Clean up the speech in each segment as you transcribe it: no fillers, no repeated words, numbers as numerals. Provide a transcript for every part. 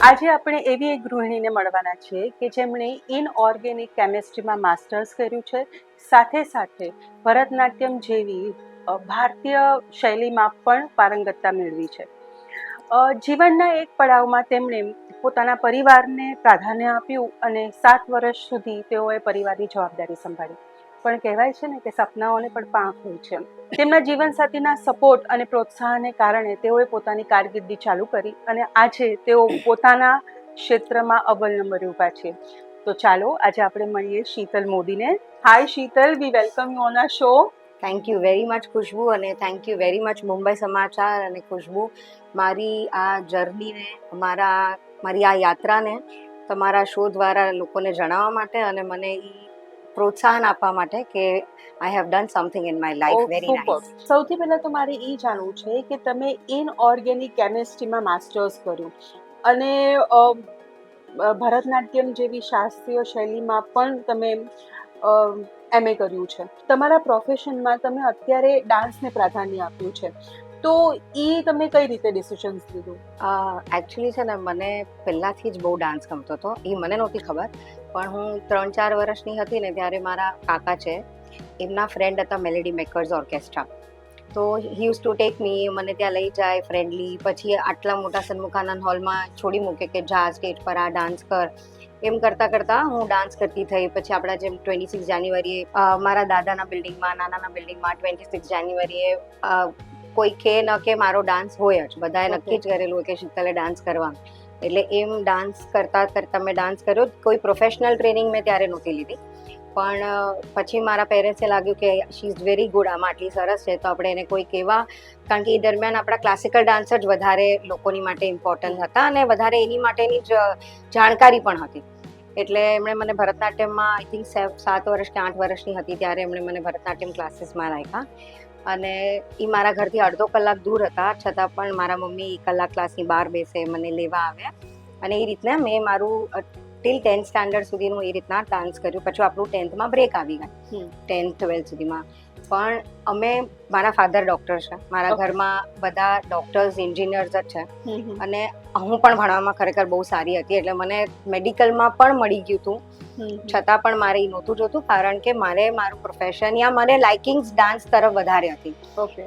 આજે આપણે એવી એક ગૃહિણીને મળવાના છીએ કે જેમણે ઇનઓર્ગેનિક કેમિસ્ટ્રીમાં માસ્ટર્સ કર્યું છે, સાથે સાથે ભરતનાટ્યમ જેવી ભારતીય શૈલીમાં પણ પારંગતતા મેળવી છે. જીવનના એક પડાવમાં તેમણે પોતાના પરિવારને પ્રાધાન્ય આપ્યું અને 7 વર્ષ સુધી તેઓએ પરિવારની જવાબદારી સંભાળી. પણ કહેવાય છે ને કે સપનાઓને પણ પાંખ હોય છે. તેમના જીવનસાથીના સપોર્ટ અને પ્રોત્સાહનને કારણે તેઓએ પોતાની કારકિર્દી ચાલુ કરી અને આજે તેઓ પોતાના ક્ષેત્રમાં અવ્વલ નંબરે ઊભા છે. તો ચાલો આજે આપણે મળીએ શીતલ મોદીને. Hi Sheetal, we welcome you on our show. Thank you very much Khushbu, અને thank you very much Mumbai Samachar અને ખુશ્બુ, મારી આ જર્નીને, મારી આ યાત્રાને તમારા શો દ્વારા લોકોને જણાવવા માટે અને મને પ્રોત્સાહન આપવા માટે કે આઈ have done something in my life. Very nice. સૌથી પહેલા તો મારે એ જાણવું છે કે તમે ઇનઓર્ગેનિક કેમિસ્ટ્રીમાં માસ્ટર્સ કર્યું અને ભરતનાટ્યમ જેવી શાસ્ત્રીય શૈલીમાં પણ તમે MA કર્યું છે. તમારા પ્રોફેશનમાં તમે અત્યારે ડાન્સને પ્રાધાન્ય આપ્યું છે, તો એ તમે કઈ રીતે ડિસિઝન્સ લીધું? એકચ્યુઅલી છે ને, મને પહેલાંથી જ બહુ ડાન્સ ગમતો હતો. એ મને નહોતી ખબર, પણ હું 3-4 વર્ષની હતી ને ત્યારે મારા કાકા છે, એમના ફ્રેન્ડ હતા મેલેડી મેકર્સ ઓર્કેસ્ટ્રા. તો હી યુઝ ટુ ટેક મી, મને ત્યાં લઈ જાય ફ્રેન્ડલી. પછી આટલા મોટા સન્મુખાનંદ હોલમાં છોડી મૂકે કે જા સ્ટેજ પર આ ડાન્સ કર. એમ કરતાં કરતાં હું ડાન્સ કરતી થઈ. પછી આપણા જેમ 26 જાન્યુઆરીએ મારા દાદાના બિલ્ડિંગમાં, નાનાના બિલ્ડિંગમાં 26 જાન્યુઆરીએ કોઈ કે ન કે મારો ડાન્સ હોય જ. બધાએ નક્કી જ કરેલું હોય કે શીતલે ડાન્સ કરવાનું. એટલે એમ ડાન્સ કરતાં કરતાં મેં ડાન્સ કર્યો. કોઈ પ્રોફેશનલ ટ્રેનિંગ મેં ત્યારે નહોતી લીધી, પણ પછી મારા પેરેન્ટ્સે લાગ્યું કે શી ઇઝ વેરી ગુડ, આમાં આટલી સરસ છે તો આપણે એને કોઈ કહેવા. કારણ કે એ દરમિયાન આપણા ક્લાસિકલ ડાન્સ જ વધારે લોકોની માટે ઇમ્પોર્ટન્ટ હતા અને વધારે એની માટેની જ જાણકારી પણ હતી. એટલે એમણે મને ભરતનાટ્યમમાં આઈ થિંક 7 વર્ષ કે 8 વર્ષની હતી ત્યારે એમણે મને ભરતનાટ્યમ ક્લાસીસમાં રાખ્યા. અને એ મારા ઘરથી અડધો કલાક દૂર હતા, છતાં પણ મારા મમ્મી કલાક ક્લાસની બહાર બેસે, મને લેવા આવ્યા. અને એ રીતના મેં મારું ટિલ 10th સ્ટાન્ડર્ડ સુધીનું એ રીતના ડાન્સ કર્યું. પછી આપણું 10thમાં બ્રેક આવી ગયું, 10th 12th સુધીમાં. પણ મારા ફાધર ડૉક્ટર છે, મારા ઘરમાં બધા ડૉક્ટર્સ એન્જિનિયર્સ જ છે. અને હું પણ ભણવામાં ખરેખર બહુ સારી હતી, એટલે મને મેડિકલમાં પણ મળી ગયું હતું. છતાં પણ મારે એ નહોતું જોતું, કારણ કે મારું પ્રોફેશન યા મને લાઇકિંગ્સ ડાન્સ તરફ વધારે હતી.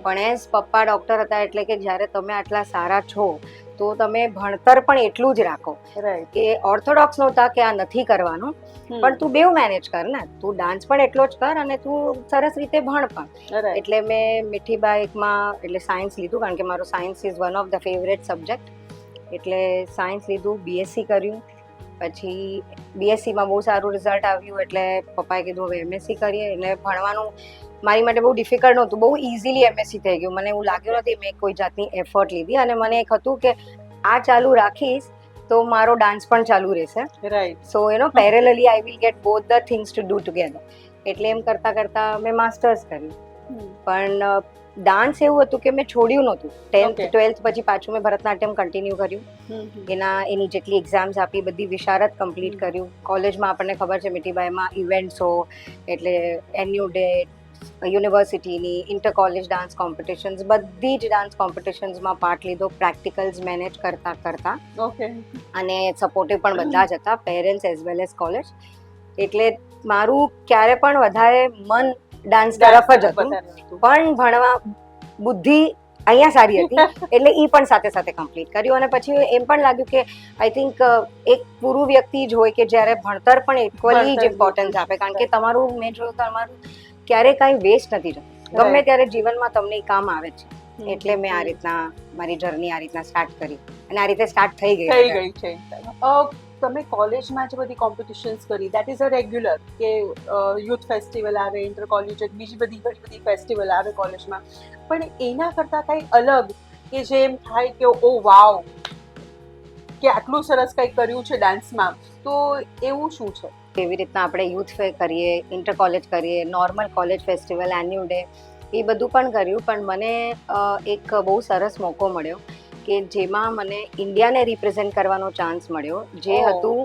પણ એઝ પપ્પા ડૉક્ટર હતા, એટલે કે જ્યારે તમે આટલા સારા છો તો તમે ભણતર પણ એટલું જ રાખો. કે ઓર્થોડોક્સ નહોતા કે આ નથી કરવાનું, પણ તું બેવ મેનેજ કર ને, તું ડાન્સ પણ એટલો જ કર અને તું સરસ રીતે ભણ પણ. એટલે મેં મીઠીબાઈકમાં એટલે સાયન્સ લીધું, કારણ કે મારું science is one of the favourite subject. એટલે સાયન્સ લીધું, BSc કર્યું. પછી BScમાં બહુ સારું રિઝલ્ટ આવ્યું, એટલે પપ્પાએ કીધું હવે MSc કરીએ. એટલે ભણવાનું મારી માટે બહુ ડિફિકલ્ટ નહોતું, બહુ ઇઝીલી MSc થઈ ગયું. મને એવું લાગ્યું નથી મેં કોઈ જાતની એફર્ટ લીધી. અને મને એક હતું કે આ ચાલુ રાખીશ તો મારો ડાન્સ પણ ચાલુ રહેશે. So parallelly I will get both the things to do together. એટલે એમ કરતાં કરતાં મેં માસ્ટર્સ કર્યું. પણ ડાન્સ એવું હતું કે મેં છોડ્યું નહોતું. 10th 12th પછી પાછું મેં ભરતનાટ્યમ કન્ટિન્યુ કર્યું. એની જેટલી એક્ઝામ્સ આપી બધી વિશારદ કમ્પ્લીટ કર્યું. કોલેજમાં આપણને ખબર છે મીઠીબાઈમાં ઇવેન્ટ્સો, એટલે એન્યુઅલ ડે, યુનિવર્સિટીની ઇન્ટર કોલેજ ડાન્સ કોમ્પિટિશન્સ, બધી જ ડાન્સ કોમ્પિટિશન્સમાં પાર્ટ લીધો. પ્રેક્ટિકલ્સ મેનેજ કરતાં અને સપોર્ટિવ પણ બધા જ હતા, parents as well as college. એટલે મારું ક્યારે પણ વધારે મન ડાન્સ તરફ જ હતું, પણ ભણવા બુદ્ધિ અહીંયા સારી હતી, એટલે એ પણ સાથે સાથે કમ્પ્લીટ કર્યું. અને પછી એમ પણ લાગ્યું કે આઈ થિંક એક પૂરું વ્યક્તિ જ હોય કે જ્યારે ભણતર પણ ઇક્વલી જ ઇમ્પોર્ટન્સ આપે. કારણ કે તમારું મેં જોયું તમારું ક્યારેય કાંઈ વેસ્ટ નથી જતું, ગમે ત્યારે જીવનમાં તમને કામ આવે છે. એટલે મેં આ રીતના મારી જર્ની આ રીતના સ્ટાર્ટ કરી અને આ રીતે સ્ટાર્ટ થઈ ગઈ છે. તમે કોલેજમાં જ બધી કોમ્પિટિશન્સ કરી, દેટ ઇઝ અ રેગ્યુલર કે યુથ ફેસ્ટિવલ આવે, ઇન્ટર કોલેજ, બીજી બધી ઘણી બધી ફેસ્ટિવલ આવે કોલેજમાં, પણ એના કરતાં કંઈ અલગ કે જે એમ થાય કે ઓ વાવ, કે આટલું સરસ કંઈક કર્યું છે ડાન્સમાં, તો એવું શું છે? એવી રીતના આપણે યુથ ફેર કરીએ, ઇન્ટર કોલેજ કરીએ, normal college festival, annual day, એ બધું પણ કર્યું. પણ મને એક બહુ સરસ મોકો મળ્યો કે જેમાં મને ઇન્ડિયાને રિપ્રેઝેન્ટ કરવાનો ચાન્સ મળ્યો, જે હતું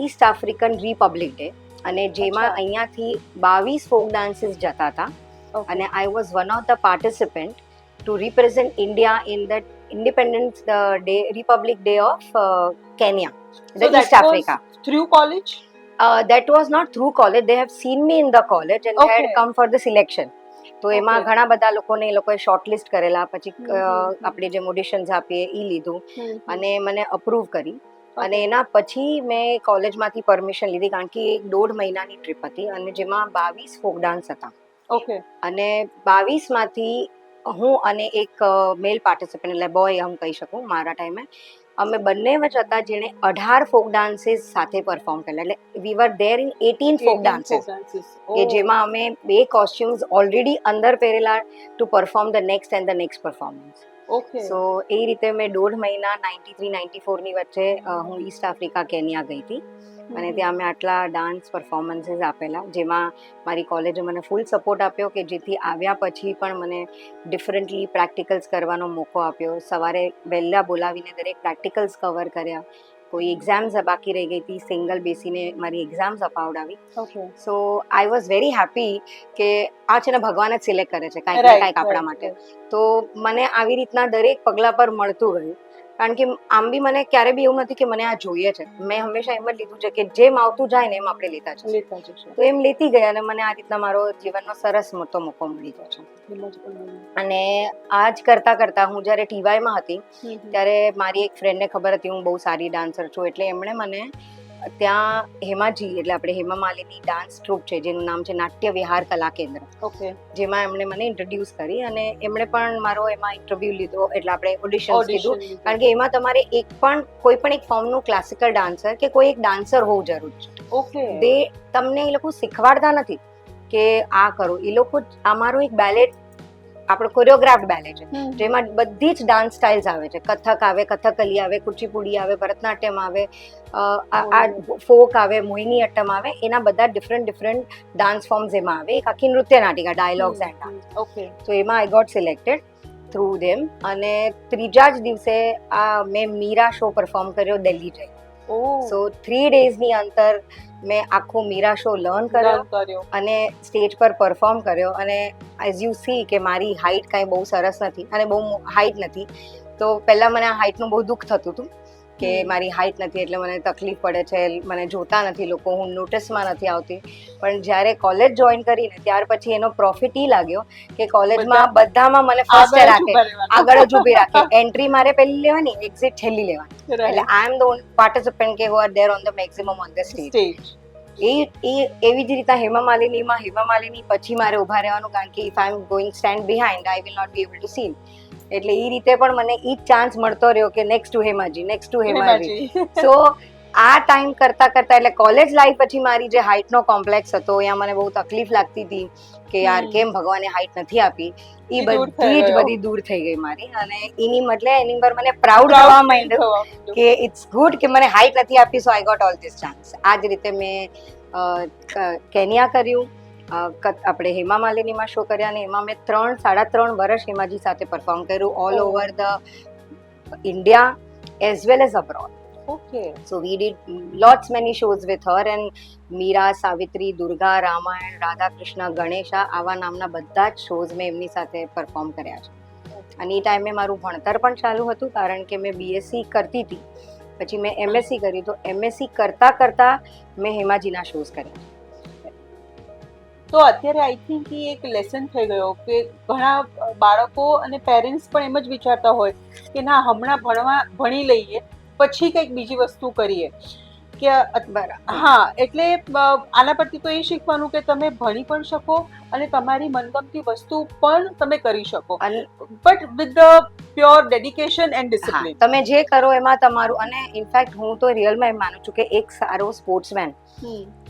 ઈસ્ટ આફ્રિકન રિપબ્લિક ડે. અને જેમાં અહીંયાથી 22 ફોક ડાન્સીસ જતા હતા. અને I was one of the participant to represent India in independence day, republic day of Kenya, So the east that was Africa. through college? That was not through college. They have seen me in the college and they had Okay. come for the selection. તો એમાં Okay. ઘણા બધા લોકોને એ લોકોએ shortlist કરેલા, પછી હમ. આપણે જે ઓડિશન્સ આપીએ એ લીધું હમ. અને મને અપ્રૂવ કરી. અને Okay. એના પછી મેં કોલેજમાંથી પરમિશન લીધી, કારણ કે એક 1.5 મહિનાની ટ્રીપ હતી અને જેમાં 22 ફોક ડાન્સ હતા. Okay. અને 22માંથી હું અને એક મેલ પાર્ટિસિપન્ટ, એટલે બોય હું કહી શકું મારા ટાઈમે, અમે બંને જ હતા જેણે 18 ફોક ડાન્સીસ સાથે પરફોર્મ કરેલા. એટલે we were there in 18 folk 18 dances, folk dances. કે Oh. જેમાં અમે 2 કોસ્ટ્યુમ્સ ઓલરેડી અંદર પહેરેલા two perform the next and the next performance. Okay. સો એ રીતે મેં 1.5 મહિના 93-94 ની વચ્ચે હું ઈસ્ટ આફ્રિકા કેન્યા ગઈ હતી અને ત્યાં મેં આટલા ડાન્સ પરફોર્મન્સીસ આપેલા, જેમાં મારી કોલેજે મને ફૂલ સપોર્ટ આપ્યો કે જેથી આવ્યા પછી પણ મને ડિફરન્ટલી પ્રેક્ટિકલ્સ કરવાનો મોકો આપ્યો. સવારે વહેલા બોલાવીને દરેક પ્રેક્ટિકલ્સ કવર કર્યા. કોઈ એક્ઝામ્સ બાકી રહી ગઈ હતી, સિંગલ બેસીને મારી એક્ઝામ્સ અપાવડાવી. Okay. So I was very happy કે આ છે ને ભગવાન જ સિલેક્ટ કરે છે કાંઈક ને Right, કાંઈક આપણા right, માટે. right. તો મને આવી રીતના દરેક પગલા પર મળતું ગયું, કારણ કે આમ બી મને ક્યારે બી એવું નથી કે મને આ જોઈએ છે. મેં હંમેશા એમ જ લીધું છે કે જેમ આવતું જાય ને એમ આપણે લેતા જઈએ. લેતા જશો. તો એમ લેતી ગયા અને મને આ રીતના મારો જીવનનો સરસ મોટો મોકો મળી ગયો છે. એમ જ બનવાનું. અને આ જ કરતાં કરતાં હું જ્યારે ટીવાયમાં હતી હમ. ત્યારે મારી એક ફ્રેન્ડને ખબર હતી હું બહુ સારી ડાન્સર છું, એટલે એમણે મને ત્યાં હેમાજી, એટલે આપણે હેમા માલિની ડાન્સ ટ્રુપ છે જેનું નામ છે નાટ્ય વિહાર કલા કેન્દ્ર, Okay. જેમાં એમણે મને ઇન્ટ્રોડ્યુસ કરી અને એમણે પણ મારો એમાં ઇન્ટરવ્યૂ લીધો, એટલે આપણે ઓડિશન્સ Audition લીધું. લીધું. કારણ કે એમાં તમારે કોઈ પણ એક ફોર્મનું ક્લાસિકલ ડાન્સર કે કોઈ એક ડાન્સર હોવું જરૂરી છે. Okay. તમને એ લોકો શીખવાડતા નથી કે આ કરો, એ લોકો અમારો એક બેલેટ, આપણો કોરિયોગ્રાફ્ડ બેલેટ છે હમ. જેમાં બધી જ ડાન્સ સ્ટાઇલ્સ આવે છે. કથક આવે, કથકલી આવે, કુચીપુડી આવે, ભરતનાટ્યમ આવે, આ ફોક આવે, મોહિની અટ્ટમ આવે, એના બધા ડિફરન્ટ ડાન્સ ફોર્મ્સ એમાં આવે. એક આખી નૃત્ય નાટિકા, ડાયલોગ્સ એન્ડ ડાન્સ. Okay. તો એમાં આઈ ગોટ સિલેક્ટેડ થ્રુ ધેમ. અને ત્રીજા જ દિવસે મેં મીરા શો પરફોર્મ કર્યો દિલ્હી જઈ. Oh. સો 3 ડેઝની અંતર મેં આખો મીરા શો લર્ન કર્યો Learn કર્યો. અને સ્ટેજ પર પરફોર્મ કર્યો. અને એઝ યુ સી કે મારી હાઇટ કાંઈ બહુ સરસ નથી અને બહુ હાઇટ નથી, તો પહેલાં મને આ હાઇટનું બહુ દુઃખ થતું હતું કે મારી હાઇટ નથી એટલે મને તકલીફ પડે છે, મને જોતા નથી લોકો, હું નોટિસમાં નથી આવતી. પણ જ્યારે કોલેજ જોઈન કરીને ત્યાર પછી એનો પ્રોફિટ એ લાગ્યો કે કોલેજમાં બધામાં મને ફર્સ્ટ આગળ જ રાખે, ઊભા રહેવાનું. આગળ જ ઊભી રાખે. એન્ટ્રી મારે પહેલી લેવાની, એક્ઝિટ છેલ્લી લેવાની. Right. એટલે આઈ એમ ધ પાર્ટિસિપન્ટ કે who are there on the maximum on the stage. Stage. એવી જ રીતે હેમા માલિની પછી મારે ઊભા રહેવાનું, કારણ કે if I am going stand behind I will not be able to see. એટલે એ રીતે પણ મને ઈ જ ચાન્સ મળતો રહ્યો કે નેક્સ્ટ ટુ હેમાજી. સો આ ટાઈમ કરતાં એટલે કોલેજ લાઈફ પછી મારી જે હાઇટનો કોમ્પ્લેક્સ હતો, અહીંયા મને બહુ તકલીફ લાગતી હતી કે યાર કેમ ભગવાને હાઇટ નથી આપી, એ ઈ દૂર થઈ બધી જ ગયો. બધી દૂર થઈ ગઈ મારી. અને એની પર મને પ્રાઉડ થવા માંડ્યું કે ઇટ્સ ગુડ કે મને હાઇટ નથી આપી, so I got all this chance. આ જ રીતે મેં કેન્યા કર્યું, આપણે હેમા માલિનીમાં શો કર્યા અને એમાં મેં 3.5 વર્ષ હેમાજી સાથે પરફોર્મ કર્યું all over the India as well as abroad. Okay. So we did lots many shows with her and Meera, Savitri, Durga, Ramayan, Radha Krishna, Ganesha, આવા નામના બધા જ શોઝ મેં એમની સાથે પરફોર્મ કર્યા છે. અને એ ટાઈમે મારું ભણતર પણ ચાલુ હતું, કારણ કે મેં બીએસસી કરતી હતી, પછી મેં એમએસસી કરી. તો એમએસસી કરતાં મેં હેમાજીના શોઝ કર્યા. તો અત્યારે આઈ થિંક એ એક લેસન થઈ ગયો કે ઘણા બાળકો અને પેરેન્ટ્સ પણ એમ જ વિચારતા હોય કે ના હમણાં ભણી લઈએ પછી કંઈક બીજી વસ્તુ કરીએ કે હા, એટલે આના પરથી તો એ શીખવાનું કે તમે ભણી પણ શકો અને તમારી મનગમતી વસ્તુ પણ તમે કરી શકો, but with the pure dedication and discipline. તમે જે કરો એમાં તમારું, અને ઇનફેક્ટ હું તો રિયલમાં એમ માનું છું કે એક સારો સ્પોર્ટ્સમેન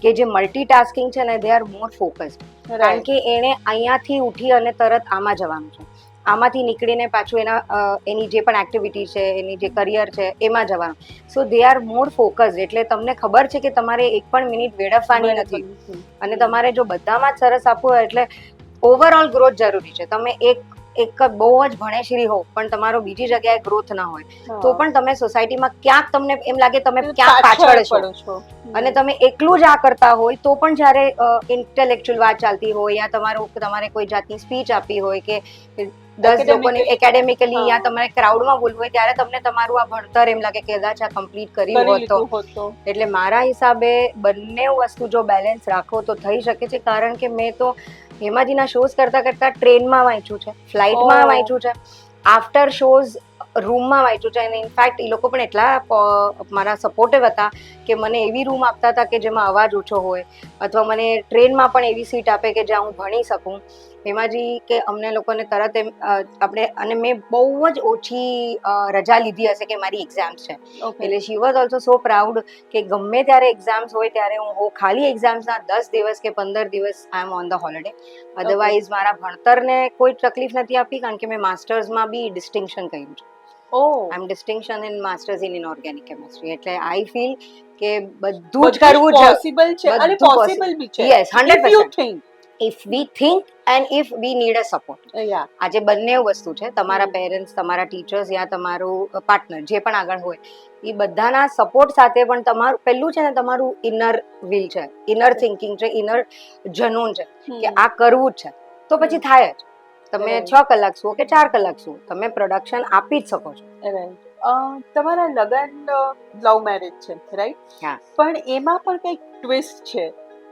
કે જે મલ્ટીટાસ્કિંગ છે ને, દે આર મોર ફોકસ્ડ. કારણ કે એણે અહીંયાથી ઉઠી અને તરત આમાં જવાનું છે, આમાંથી નીકળીને પાછું એની જે પણ એક્ટિવિટી છે, એની જે કરિયર છે એમાં જવાનું. સો દે આર મોર ફોકસ્ડ. એટલે તમને ખબર છે કે તમારે એક પણ મિનિટ વેડફવાની નથી. અને તમારે જો બધામાં જ સરસ આપવું હોય એટલે ઓવરઓલ ગ્રોથ જરૂરી છે. તમે એક બહુ જ ભણેશ્રી હો પણ તમારો બીજી જગ્યાએ ગ્રોથ ના હોય તો પણ તમે સોસાયટીમાં ક્યાંક તમને એમ લાગે તમે ક્યાંક પાછળ છો. અને તમે એકલું જ આ કરતા હોય તો પણ જ્યારે ઇન્ટેલેક્ચ્યુઅલ વાત ચાલતી હોય યા તમારે કોઈ જાતની સ્પીચ આપી હોય કે 10 લોકોને એકેડેમિકલી હા. યા તમારે ક્રાઉડમાં બોલવું હોય ત્યારે તમને તમારું આ ભણતર એમ લાગે કે કદાચ આ કમ્પ્લીટ કર્યું હોત તો. એટલે મારા હિસાબે બંને વસ્તુ જો બેલેન્સ રાખો તો થઈ શકે છે, કારણ કે મેં તો હેમાજીના શોઝ કરતા કરતા ટ્રેનમાં વાંચ્યું છે, ફ્લાઇટમાં ઓહ. વાંચ્યું છે, આફ્ટર શોઝ રૂમમાં વાંચ્યું છે. અને ઇનફેક્ટ એ લોકો પણ એટલા મારા સપોર્ટિવ હતા કે મને એવી રૂમ આપતા હતા કે જેમાં અવાજ ઓછો હોય, અથવા મને ટ્રેનમાં પણ એવી સીટ આપે કે જ્યાં હું ભણી શકું. હેમાજી કે અમને લોકોને તરત એમ આપણે, અને મેં બહુ જ ઓછી રજા લીધી હશે કે મારી એક્ઝામ્સ છે, એટલે she was also so proud કે ગમે ત્યારે એક્ઝામ્સ હોય ત્યારે હું ખાલી એક્ઝામ્સના 10 દિવસ કે 15 દિવસ આઈ એમ ઓન ધ હોલિડે. અધરવાઇઝ મારા ભણતરને કોઈ તકલીફ નથી આપી, કારણ કે મેં માસ્ટર્સમાં બી ડિસ્ટિંક્શન કર્યું છે. I am distinction in masters in organic chemistry. એટલે આઈ ફીલ કે બધું જ કરવું છે, પોસિબલ છે અને બધું પોસિબલ બી છે. Yes, 100%. think. If V think and if we need a support. Yeah. આજે બંને વસ્તુ છે, તમારા પેરેન્ટ્સ, તમારા ટીચર્સ યા તમારું પાર્ટનર જે પણ આગળ હોય, એ બધાના સપોર્ટ સાથે પણ તમારું પહેલું છે ને તમારું ઇનર વિલ છે, ઇનર થિંકિંગ છે, ઇનર જનૂન છે કે આ કરવું જ છે, તો પછી થાય જ. તમે 6 કલાક સુવો કે 4 કલાક સુવો, તમે પ્રોડક્શન આપી જ શકો છો. તમારા લગન લવ મેરેજ છે, રાઈટ? હા. પણ એમાં પણ કંઈક ટ્વિસ્ટ છે,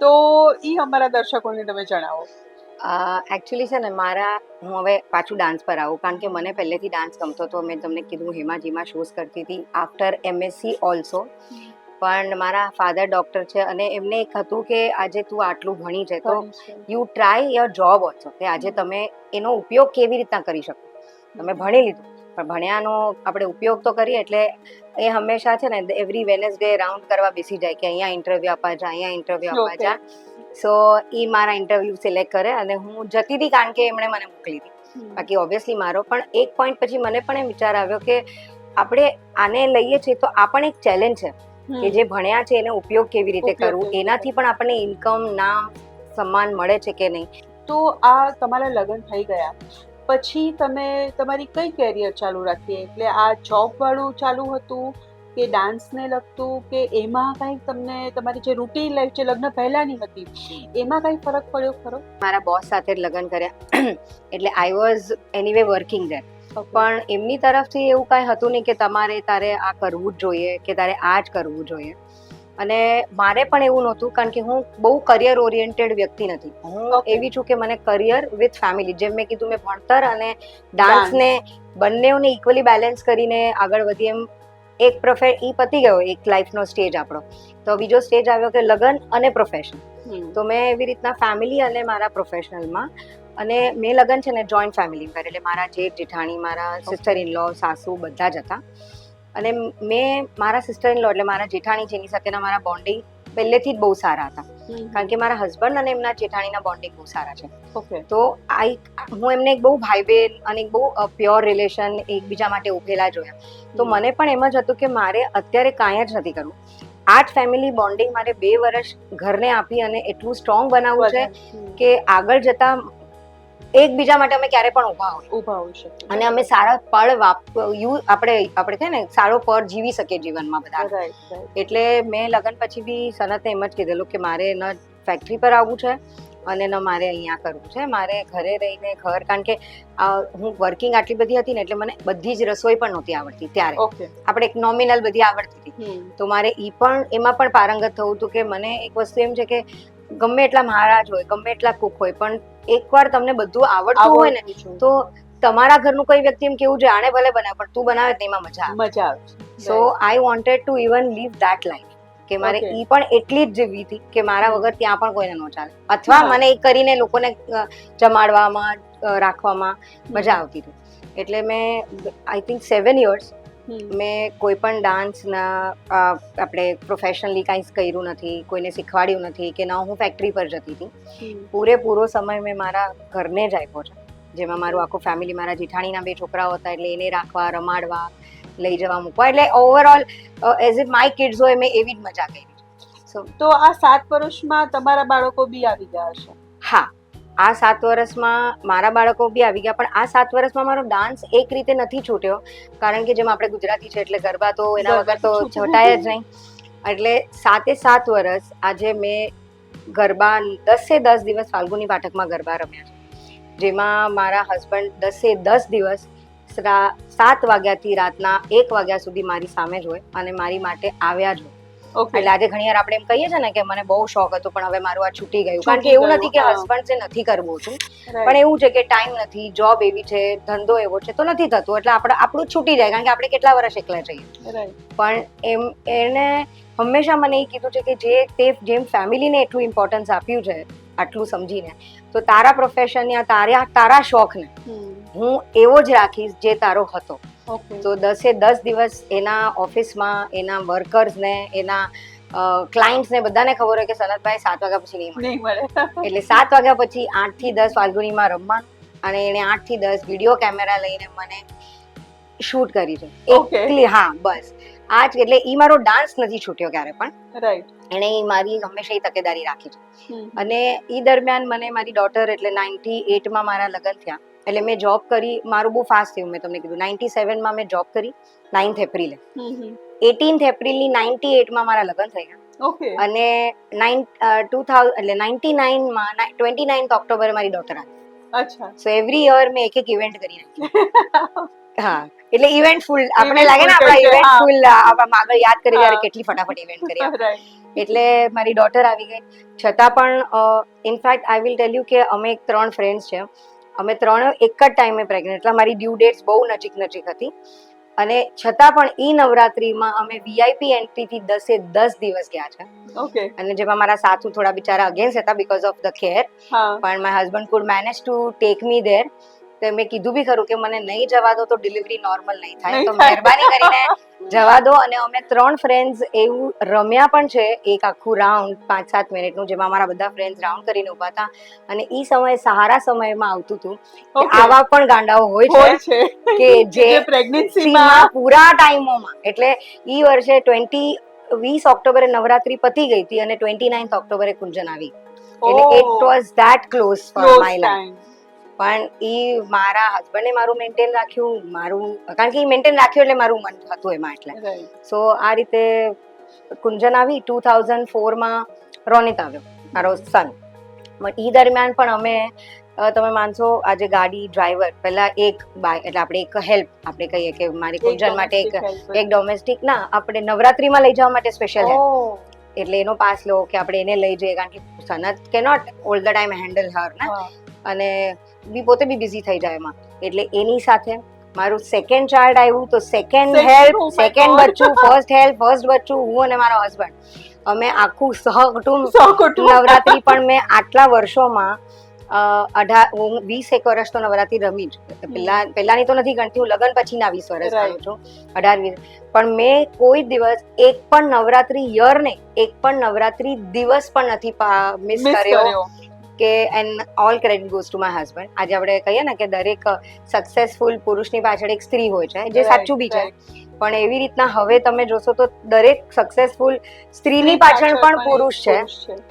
તો ઈ અમારા દર્શકોને તમે જણાવો. એકચ્યુઅલી છે ને હું હવે પાછું ડાન્સ પર આવું, કારણ કે મને પહેલેથી ડાન્સ ગમતો હતો. મેં તમને કીધું હેમાજીમાં શોઝ કરતી હતી આફ્ટર MSc ઓલ્સો. પણ મારા ફાધર ડોક્ટર છે અને એમને એક હતું કે આજે તું આટલું ભણી છે તો you try your job also, કે આજે તમે એનો ઉપયોગ કેવી રીતના કરી શકો. તમે ભણી લીધું પણ ભણ્યાનો આપણે ઉપયોગ તો કરીએ. એટલે એ હંમેશા છે ને એવરી વેનસડે રાઉન્ડ કરવા બેસી જાય કે અહીંયા ઇન્ટરવ્યુ આપવા જા, અહીંયા ઇન્ટરવ્યુ આપવા જા. સો એ મારા ઇન્ટરવ્યુ સિલેક્ટ કરે અને હું જતી હતી, કારણ કે એમણે મને મોકલી હતી. બાકી ઓબ્વિયસલી મારો પણ એક પોઈન્ટ પછી મને પણ એ વિચાર આવ્યો કે આપણે આને લઈએ છીએ તો આ પણ એક ચેલેન્જ છે કે જે ભણ્યા છે એને ઉપયોગ કેવી રીતે કરવું, એનાથી પણ આપણને ઇન્કમ, નામ, સન્માન મળે છે કે નહીં. તો આ તમારા લગ્ન થઈ ગયા પછી તમે તમારી કઈ કેરિયર ચાલુ રાખી? એટલે આ જોબ વાળું ચાલુ હતું કે ડાન્સને લગતું, કે એમાં કંઈક તમને તમારી જે રૂટીન લાઈફ જે લગ્ન પહેલાની હતી એમાં કંઈ ફરક પડ્યો ખરો? મારા બોસ સાથે લગ્ન કર્યા એટલે I was anyway working there. પણ એમની તરફથી એવું કાંઈ હતું નહીં કે તારે આ કરવું જ જોઈએ કે તારે આ જ કરવું જોઈએ. અને મારે પણ એવું નહોતું, કારણ કે હું બહુ કરિયર ઓરિએન્ટેડ વ્યક્તિ નથી. હું એવી છું કે મને કરિયર વિથ ફેમિલી, જેમ મેં કીધું, મેં ભણતર અને ડાન્સને બંનેઓને ઇક્વલી બેલેન્સ કરીને આગળ વધી. એમ એક ઈ પતી ગયો એક લાઈફનો સ્ટેજ આપણો, તો બીજો સ્ટેજ આવ્યો કે લગ્ન અને પ્રોફેશન. તો મેં એવી રીતના ફેમિલી અને મારા પ્રોફેશનલમાં, અને મેં લગ્ન છે ને જોઈન્ટ ફેમિલી પર, એટલે મારા જેઠ જેઠાણી, મારા સિસ્ટર ઇન લો, સાસુ બધા જ હતા. અને મેં મારા સિસ્ટર ઇન લો એટલે મારા જેઠાણી છે એની સાથેના મારા બોન્ડિંગ પહેલેથી જ બહુ સારા હતા, કારણ કે મારા હસબન્ડ અને એમના જેઠાણીના બોન્ડિંગ બહુ સારા છે. તો હું એમને એક બહુ ભાઈ બહેન અને એક બહુ પ્યોર રિલેશન એકબીજા માટે ઉભેલા જોયા. તો મને પણ એમ જ હતું કે મારે અત્યારે કાંઈ જ નથી કરવું, આ જ ફેમિલી બોન્ડિંગ મારે 2 વર્ષ ઘરને આપી અને એટલું સ્ટ્રોંગ બનાવવું છે કે આગળ જતા એકબીજા માટે અમે ક્યારે પણ ઊભા હોઈ શકીએ અને અમે સારા પળ આપણે છે ને સારો પળ જીવી શકીએ જીવનમાં બધા. એટલે મેં લગ્ન પછી બી સનતને એમ જ કીધેલું કે મારે ન ફેક્ટરી પર આવવું છે અને ન મારે અહીંયા કરવું છે, મારે ઘરે રહીને કારણ કે હું વર્કિંગ આટલી બધી હતી ને એટલે મને બધી જ રસોઈ પણ નહોતી આવડતી ત્યારે. આપણે એક નોમિનલ બધી આવડતી હતી, તો મારે એમાં પણ પારંગત થવું હતું કે મને એક વસ્તુ એમ છે કે ગમે એટલા મહારાજ હોય, ગમે એટલા કુક હોય, પણ એકવાર તમને બધું આવડતું હોય ને તો તમારા ઘરનું કોઈ વ્યક્તિ એમ કેવું જોઈએ આણે ભલે બનાવે પણ તું બનાવે તો એમાં મજા આવે. So I wanted to even live that life, કે મારે ઈ પણ એટલી જ જીવવી હતી કે મારા વગર ત્યાં પણ કોઈને ન ચાલે, અથવા મને એ કરીને લોકોને જમાડવામાં, રાખવામાં મજા આવતી હતી. એટલે મેં આઈ થિંક 7 years મેં કોઈ પણ ડાન્સના આપણે પ્રોફેશનલી કાંઈ કર્યું નથી, કોઈને શીખવાડ્યું નથી કે ના હું ફેક્ટરી પર જતી હતી. પૂરેપૂરો સમય મેં મારા ઘરને જ આપ્યો છે, જેમાં મારું આખું ફેમિલી, મારા જેઠાણીના 2 છોકરાઓ હતા એટલે એને રાખવા, રમાડવા, લઈ જવા, મૂકવા, એટલે overall as if my kids હોય મેં એવી જ મજા કરી. તો આ 7 વર્ષમાં તમારા બાળકો બી આવી ગયા હશે? હા, આ 7 વર્ષમાં મારા બાળકો બી આવી ગયા, પણ આ 7 વર્ષમાં મારો ડાન્સ એક રીતે નથી છૂટ્યો, કારણ કે જેમ આપણે ગુજરાતી છે એટલે ગરબા તો એના વગર તો છોટાય જ નહીં. એટલે 7 વર્ષ આજે મેં ગરબા 10 દિવસ ફાલ્ગુની પાઠકમાં ગરબા રમ્યા છે. જેમાં મારા હસબન્ડ 10 દિવસ 7 વાગ્યાથી રાતના 1 વાગ્યા સુધી મારી સામે જ હોય અને મારી માટે આવ્યા જ હોય. ઓકે, એટલે આજે ઘણી વાર આપણે એમ કહીએ છીએ ને કે મને બહુ શોખ હતો પણ હવે મારું આ છૂટી ગયું, કારણ કે એવું નથી કે હસબન્ડ છે નથી કરવું છું, પણ એવું છે કે ટાઈમ નથી, જોબ એવી છે, ધંધો એવો છે તો નથી થતું, એટલે આપણું છૂટી જાય, કારણ કે આપણે કેટલા વર્ષ એકલા જઈએ. પણ એને હંમેશા મને એ કીધું છે કે જેમ ફેમિલીને એટલું ઇમ્પોર્ટન્સ આપ્યું છે આટલું સમજીને, તો તારા પ્રોફેશન યા તારા શોખને હું એવો જ રાખીશ જે તારો હતો. તો 10 દિવસ એના ઓફિસમાં એના વર્કર્સને એના ક્લાયન્ટ્સને બધાને ખબર હોય કે સનતભાઈ 7 વાગ્યા પછી નહીં મળે, એટલે 7 વાગ્યા પછી 8 થી 10 ફાલ્ગુનીમાં રમવાનું અને એને 8 થી 10 વિડીયો કેમેરા લઈને મને શૂટ કરી છે એકલી. હા, બસ આ જ. એટલે ઈ મારો ડાન્સ નથી છૂટ્યો ક્યારે પણ, એને મારી હંમેશા ઈ તકેદારી રાખી છે. અને ઈ દરમિયાન મને મારી ડોટર, એટલે 98માં મારા લગ્ન થયા, એટલે મેં જોબ કરી. મારું બહુ ફાસ્ટ થયું, મેં તમને કીધું 97માં મેં જોબ કરી 9th એપ્રિલે, 18th એપ્રિલની 98માં મારા લગ્ન થઈ ગયા. અને 99માં 29th ઓક્ટોબરે મારી ડોટર આવી. સો એવરી યર મેં એક ઇવેન્ટ કરી નાખી. હા, એટલે ઇવેન્ટ ફૂલ આપણે લાગે ને, આપણા ઇવેન્ટ ફૂલ આગળ યાદ કરી ત્યારે કેટલી ફટાફટ ઇવેન્ટ કરી. એટલે મારી ડોટર આવી ગઈ, છતાં પણ in fact I will tell you કે અમે 3 ફ્રેન્ડ્સ છે, અમે 3 એક જ ટાઈમે પ્રેગ્નન્ટ, એટલે મારી ડ્યુ ડેટ્સ બહુ નજીક હતી, અને છતાં પણ ઈ નવરાત્રીમાં અમે VIP એન્ટ્રીથી 10 દિવસ ગયા છે. અને જેમાં મારા સાસુ થોડા બિચારા અગેન્સ્ટ હતા બીકોઝ ઓફ ધ કેર, પણ my husband food manage to take me there. તો મેં કીધું બી ખરું કે મને નહીં જવા દો તો ડિલિવરી નોર્મલ નહીં થાય, તો મહેરબાની કરીને જવા દો. અને અમે 3 ફ્રેન્ડ્સ એવું રમ્યા પણ છે એક આખું રાઉન્ડ 5-7 મિનિટનું, જેમાં અમારા બધા ફ્રેન્ડ્સ રાઉન્ડ કરીને ઉભા હતા. અને ઈ સમયે સહારા સમયમાં આવતું હતું કે આવા પણ ગાંડાઓ હોય છે કે જે પ્રેગ્નન્સીમાં પૂરા ટાઈમોમાં, એટલે ઈ વર્ષે 20 ઓક્ટોબરે નવરાત્રી પતી ગઈ હતી અને 29th ઓક્ટોબરે કુંજન આવી, એટલે it was that close for my life. પણ ઈ મારા હસબન્ડે મારું મેન્ટેન રાખ્યું, કારણ કે ઈ મેન્ટેન રાખ્યું એટલે મારું મન હતું એમાં, એટલે સો આ રીતે કુંજન આવી. 2004માં રોનિત આવ્યો, મારો સન. ઈ દરમિયાન પણ અમે, તમે માનશો, આજે ગાડી ડ્રાઈવર પહેલા એક બાય, એટલે આપણે એક હેલ્પ આપણે કહીએ કે મારી કુંજન માટે એક ડોમેસ્ટિક ના, આપણે નવરાત્રીમાં લઈ જવા માટે સ્પેશિયલ હેલ્પ, એટલે એનો પાસ લો કે આપણે એને લઈ જઈએ, કારણ કે Sanat cannot all the time handle her ને, અને પોતે બી બિઝી થઈ જાય એમાં. એટલે એની સાથે મારું સેકન્ડ ચાઇલ્ડ આવ્યું, તો સેકન્ડ હેલ્પ, સેકન્ડ બચ્ચું, ફર્સ્ટ હેલ્પ, ફર્સ્ટ બચ્ચું, હું અને મારો હસબન્ડ, અમે આખું સહકુટુંબ નવરાત્રી. પણ મેં આટલા વર્ષોમાં 20 વર્ષ તો નવરાત્રી રમી જ. પહેલાની તો નથી ગણતી, હું લગ્ન પછીના 20 વર્ષ ગણું છું, 18-20. પણ મેં કોઈ દિવસ એક પણ નવરાત્રી યર નહીં, એક પણ નવરાત્રી દિવસ પણ નથી મિસ કર્યો. કે and all credit goes to my husband. આજે આપણે કહીએ ને કે દરેક સક્સેસફુલ પુરુષની પાછળ એક સ્ત્રી હોય છે, જે સાચું બી છે, પણ એવી રીતના હવે તમે જોશો તો દરેક સક્સેસફુલ સ્ત્રીની પાછળ પણ પુરુષ છે.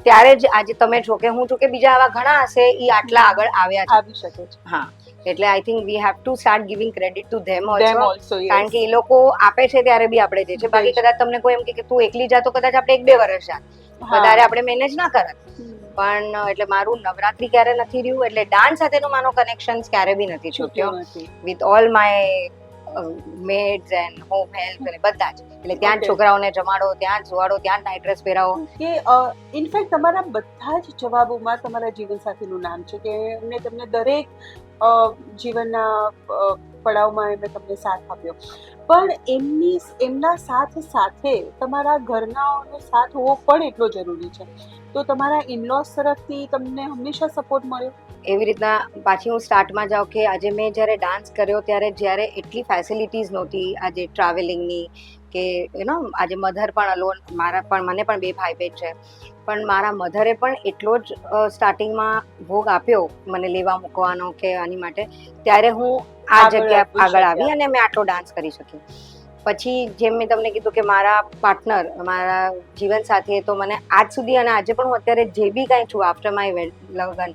ત્યારે જ આજે તમે છો કે હું છું કે બીજા આવા ઘણા હશે, ઈ આટલા આગળ આવ્યા છે. હા, એટલે I think we have to start giving credit to them also, કારણ કે એ લોકો આપે છે ત્યારે બી આપણે દે છે. બાકી કદાચ તમને કોઈ એમ કે તું એકલી જા તો કદાચ આપણે 1-2 વર્ષ જાત, વધારે આપણે મેનેજ ના કરત. પણ એટલે મારું નવરાત્રી ક્યારે નથી રહ્યું, એટલે ડાન્સ સાથેનું મારો કનેક્શન ક્યારે બી નથી છૂટ્યો with all my meds and home help અને બધા જ. એટલે ત્યાં જ છોકરાઓને જમાડો, ત્યાં જ સુવાડો, ત્યાં જ નાઇટ ડ્રેસ પહેરાવો. કે ઇનફેક્ટ તમારા બધા જ જવાબોમાં તમારા જીવનસાથીનું નામ છે, કે એમને તમને દરેક જીવનના પડાવમાં એમને તમને સાથ આપ્યો. પણ એમના સાથ સાથે તમારા ઘરનાઓનો સાથ હોવો પણ એટલો જરૂરી છે. તો તમારા ઇનલોસ તરફથી તમને હંમેશા સપોર્ટ મળ્યો? એવી રીતના પાછી હું સ્ટાર્ટમાં જાઉં કે આજે મેં જ્યારે ડાન્સ કર્યો ત્યારે જ્યારે એટલી ફેસિલિટીઝ નહોતી, આજે ટ્રાવેલિંગની કે આજે મધર પણ અલોન, મને પણ 2 ભાઈ બહેન છે, પણ મારા મધરે પણ એટલો જ સ્ટાર્ટિંગમાં ભોગ આપ્યો મને લેવા મૂકવાનો કે આની માટે, ત્યારે હું આ જગ્યા આગળ આવી અને મેં આટલો ડાન્સ કરી શકી. પછી જેમ મેં તમને કીધું કે મારા પાર્ટનર, મારા જીવન સાથે, તો મને આજ સુધી અને આજે પણ હું અત્યારે જે બી કાંઈ છું આફ્ટર માય લગ્ન,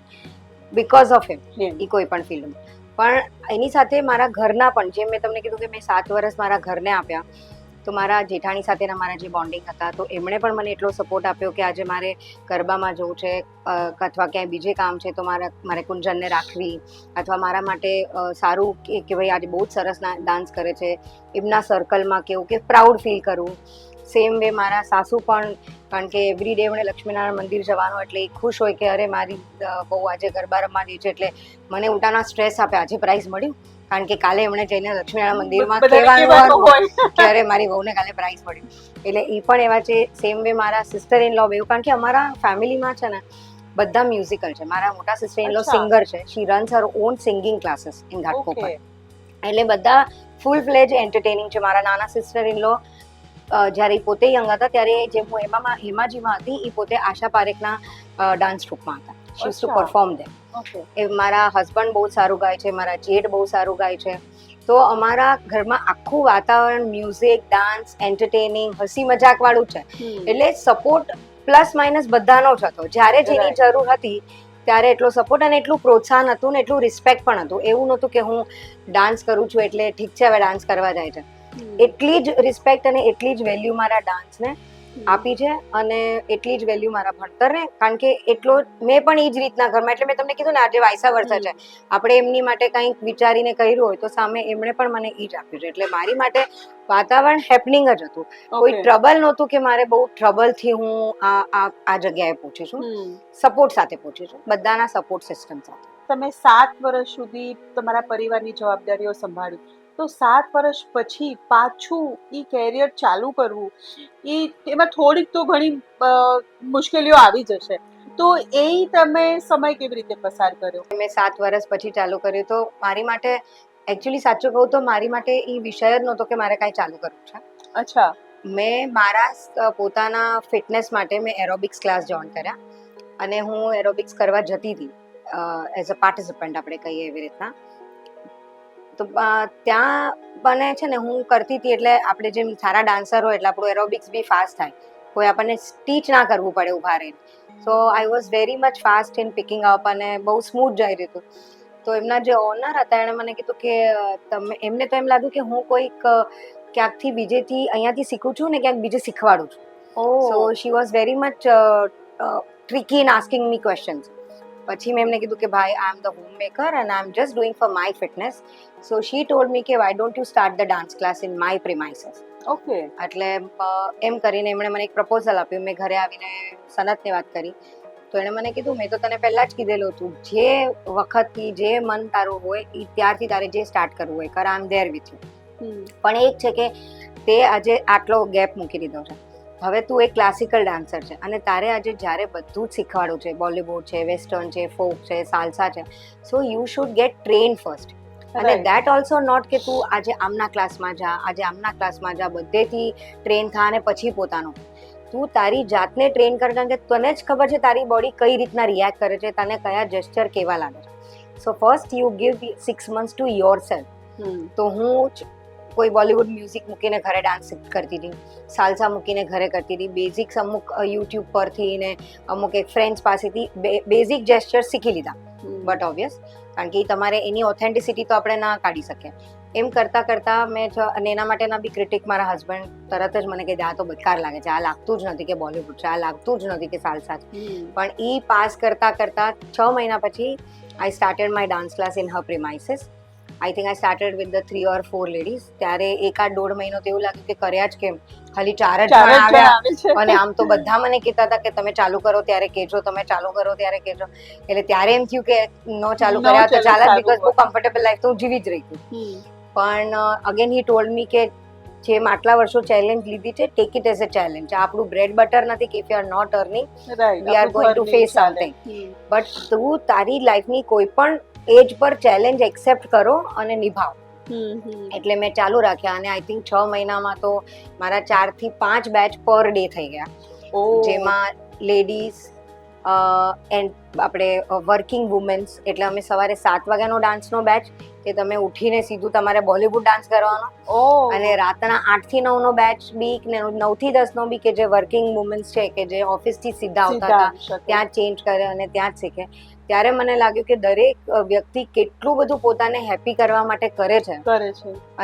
બીકોઝ ઓફ હિમ, એ કોઈ પણ ફિલ્ડ. પણ એની સાથે મારા ઘરના પણ, જેમ મેં તમને કીધું કે મેં 7 વર્ષ મારા ઘરને આપ્યા, તો મારા જેઠાણી સાથેના મારા જે બોન્ડિંગ હતા તો એમણે પણ મને એટલો સપોર્ટ આપ્યો કે આજે મારે ગરબામાં જવું છે અથવા ક્યાંય બીજે કામ છે તો મારે કુંજનને રાખવી અથવા મારા માટે સારું કે ભાઈ આજે બહુ જ સરસ ડાન્સ કરે છે એમના સર્કલમાં કેવું કે પ્રાઉડ ફીલ કરવું. સેમ વે મારા સાસુ પણ, કારણ કે એવરી ડે એમણે લક્ષ્મીનારાયણ મંદિર જવાનું એટલે એ ખુશ હોય કે અરે મારી બહુ આજે ગરબા રમવા દે છે, એટલે મને ઉલટાના સ્ટ્રેસ આપે આજે પ્રાઇઝ મળ્યું, કારણ કે કાલે એમણે જઈને લક્ષ્મીનારાયણ મંદિરમાં કહેવાનું હોય કે અરે મારી વહુને કાલે પ્રાઇઝ મળ્યું. એટલે એ પણ એવા છે. સેમ વે મારા સિસ્ટર ઇન લો એવું, કારણ કે અમારા ફેમિલીમાં છે ને બધા મ્યુઝિકલ છે. મારા મોટા સિસ્ટર ઇન લો સિંગર છે. She runs her own singing classes in Ghatkopar. એટલે બધા ફૂલ ફ્લેજ એન્ટરટેનિંગ છે. મારા નાના સિસ્ટર ઇન લો જ્યારે પોતે યંગ હતા ત્યારે જે હું હેમાજીમાં હતી એ પોતે આશા પારેખના ડાન્સ ગ્રુપમાં હતા. શી યુઝ ટુ પરફોર્મ ધેમ. એ મારા હસબન્ડ બહુ સારું ગાય છે, મારા જેઠ બહુ સારું ગાય છે. તો અમારા ઘરમાં આખું વાતાવરણ મ્યુઝિક, ડાન્સ, એન્ટરટેનિંગ, હસી મજાક વાળું છે. એટલે સપોર્ટ પ્લસ માઇનસ બધાનો જ હતો. જ્યારે જેની જરૂર હતી ત્યારે એટલો સપોર્ટ અને એટલું પ્રોત્સાહન હતું ને એટલું રિસ્પેક્ટ પણ હતું. એવું નહોતું કે હું ડાન્સ કરું છું એટલે ઠીક છે હવે ડાન્સ કરવા જાય છે. એટલી જ રિસ્પેક્ટ અને એટલી જ વેલ્યુ મારા ડાન્સને આપી છે અને એટલી જ વેલ્યુ મારા ભણતરને, કારણ કે એટલો મેં પણ એ જ રીતના ઘરમાં, એટલે મેં તમને કીધું ને આજે વાયસા વર્સા છે. આપણે એમની માટે કંઈક વિચારીને કર્યું હોય તો સામે એમણે પણ મને એ જ આપ્યું છે. એટલે મારી માટે વાતાવરણ હેપનિંગ જ હતું. કોઈ ટ્રબલ નહોતું કે મારે બહુ ટ્રબલથી હું આ જગ્યાએ પહોંચી છું. સપોર્ટ સાથે પહોંચી છું, બધાના સપોર્ટ સિસ્ટમ સાથે. તમે 7 વર્ષ સુધી તમારા પરિવારની જવાબદારીઓ સંભાળી, તો 7 વર્ષ પછી પાછું એ કેરિયર ચાલુ કરવું, એમાં થોડીક તો ઘણી મુશ્કેલીઓ આવી જશે. તો એ તમે સમય કેવી રીતે પસાર કર્યો? મેં 7 વર્ષ પછી ચાલુ કર્યું તો મારી માટે એકચ્યુઅલી સાચું કહું તો મારી માટે એ વિષય જ નહોતો કે મારે કાંઈ ચાલુ કરવું છે. અચ્છા. મેં મારા પોતાના ફિટનેસ માટે મેં એરોબિક્સ ક્લાસ જોઈન કર્યા અને હું એરોબિક્સ કરવા જતી હતી એઝ અ પાર્ટિસિપન્ટ આપણે કહીએ એવી રીતના. તો ત્યાં મને છે ને હું કરતી હતી એટલે આપણે જેમ સારા ડાન્સર હોય એટલે આપણું એરોબિક્સ બી ફાસ્ટ થાય, કોઈ આપણને ટીચ ના કરવું પડે ઊભા રહીને. So I was very much fast in picking up અને બહુ સ્મૂથ જઈ રહ્યું હતું. તો એમના જે ઓનર હતા એણે મને કીધું કે એમને તો એમ લાગ્યું કે હું કોઈક ક્યાંકથી બીજેથી અહીંયાથી શીખું છું ને ક્યાંક બીજે શીખવાડું છું. So she was very much tricky in asking me questions. પછી મેં એમને કીધું કે ભાઈ I am the home maker and I am just doing for my fitness. So she told me કે why don't you start the dance class in my premises. Okay. એટલે એમ કરીને એમણે મને એક પ્રપોઝલ આપ્યું. મેં ઘરે આવીને સનતને વાત કરી તો એણે મને કીધું મેં તો તને પહેલાં જ કીધેલું હતું, જે વખતથી જે મન તારું હોય એ ત્યારથી તારે જે સ્ટાર્ટ કરવું હોય કર, આઈ એમ ધેર વિથ યુ. પણ એક છે કે તે આજે આટલો ગેપ મૂકી દીધો છે. હવે તું એક ક્લાસિકલ ડાન્સર છે અને તારે આજે જ્યારે બધું જ શીખવાડવું છે, બોલિવૂડ છે, વેસ્ટર્ન છે, ફોક છે, સાલ્સા છે, so you should gate train first. અને દેટ ઓલ્સો નોટ કે તું આજે આમના ક્લાસમાં જા, આજે આમના ક્લાસમાં જા, બધેથી ટ્રેન થા અને પછી પોતાનું. તું તારી જાતને ટ્રેન કર, કારણ કે તને જ ખબર છે તારી બોડી કઈ રીતના રિએક્ટ કરે છે, તને કયા જેસ્ચર કેવા લાગે છે. So first you give 6 months to your self. તો હું કોઈ બોલિવૂડ મ્યુઝિક મૂકીને ઘરે ડાન્સ કરતી હતી, સાલ્સા મૂકીને ઘરે કરતી હતી, બેઝિક્સ અમુક યુટ્યુબ પરથી ને અમુક એક ફ્રેન્ડ્સ પાસેથી બેઝિક જેસ્ચર શીખી લીધા. બટ ઓબ્વિયસ, કારણ કે તમારે એની ઓથેન્ટિસિટી તો આપણે ના કાઢી શકીએ. એમ કરતાં કરતાં મેં અને એના માટેના બી ક્રિટિક મારા હસબન્ડ તરત જ મને કહે આ તો બેકાર લાગે છે, આ લાગતું જ નથી કે બોલિવૂડ છે, આ લાગતું જ નથી કે સાલ્સા છે. પણ એ પાસ કરતાં કરતાં 6 મહિના પછી I started my dance class in her premises. I think I started with the 3 or 4 ladies. ત્યારે 1-1.5 મહિનો તો એવું લાગ્યું કે કર્યા જ કેમ, ખાલી 4 જ જણ આવ્યા અને આમ તો બધા મને કહેતા હતા કે તમે ચાલુ કરો ત્યારે કહેજો, તમે ચાલુ કરો ત્યારે કહેજો. એટલે ત્યારે એમ થયું કે નો ચાલુ કર્યા તો ચાલે, બીકોઝ બહુ કમ્ફર્ટેબલ લાઈફ તો હું જીવી જ રહી હતી. પણ અગેન હી ટોલ્ડ મી કે જેમ આટલા વર્ષો ચેલેન્જ લીધી છે, take it as a challenge. આપણું બ્રેડ બટર નથી કે if you are not earning we are going to face something. But તું તારી લાઈફની કોઈ પણ એજ પર ચેલેન્જ એક્સેપ્ટ કરો અને નિભાવો. એટલે મેં ચાલુ રાખ્યા અને આઈ થિંક 6 મહિનામાં તો મારા 4 થી 5 બેચ પર ડે થઈ ગયા, જેમાં લેડીઝ એન્ડ આપણે વર્કિંગ વુમેન્સ. એટલે અમે સવારે 7 વાગ્યાનો ડાન્સનો બેચ, કે તમે ઉઠીને સીધું તમારે બોલિવૂડ ડાન્સ કરવાનો, અને રાતના 8 થી 9 નો બેચ બી ને 9 થી 10 નો બી, કે જે વર્કિંગ વુમન્સ છે કે જે ઓફિસથી સીધા આવતા હતા ત્યાં ચેન્જ કરે અને ત્યાં જ શીખે. ત્યારે મને લાગ્યું કે દરેક વ્યક્તિ કેટલું બધું પોતાને હેપી કરવા માટે કરે છે,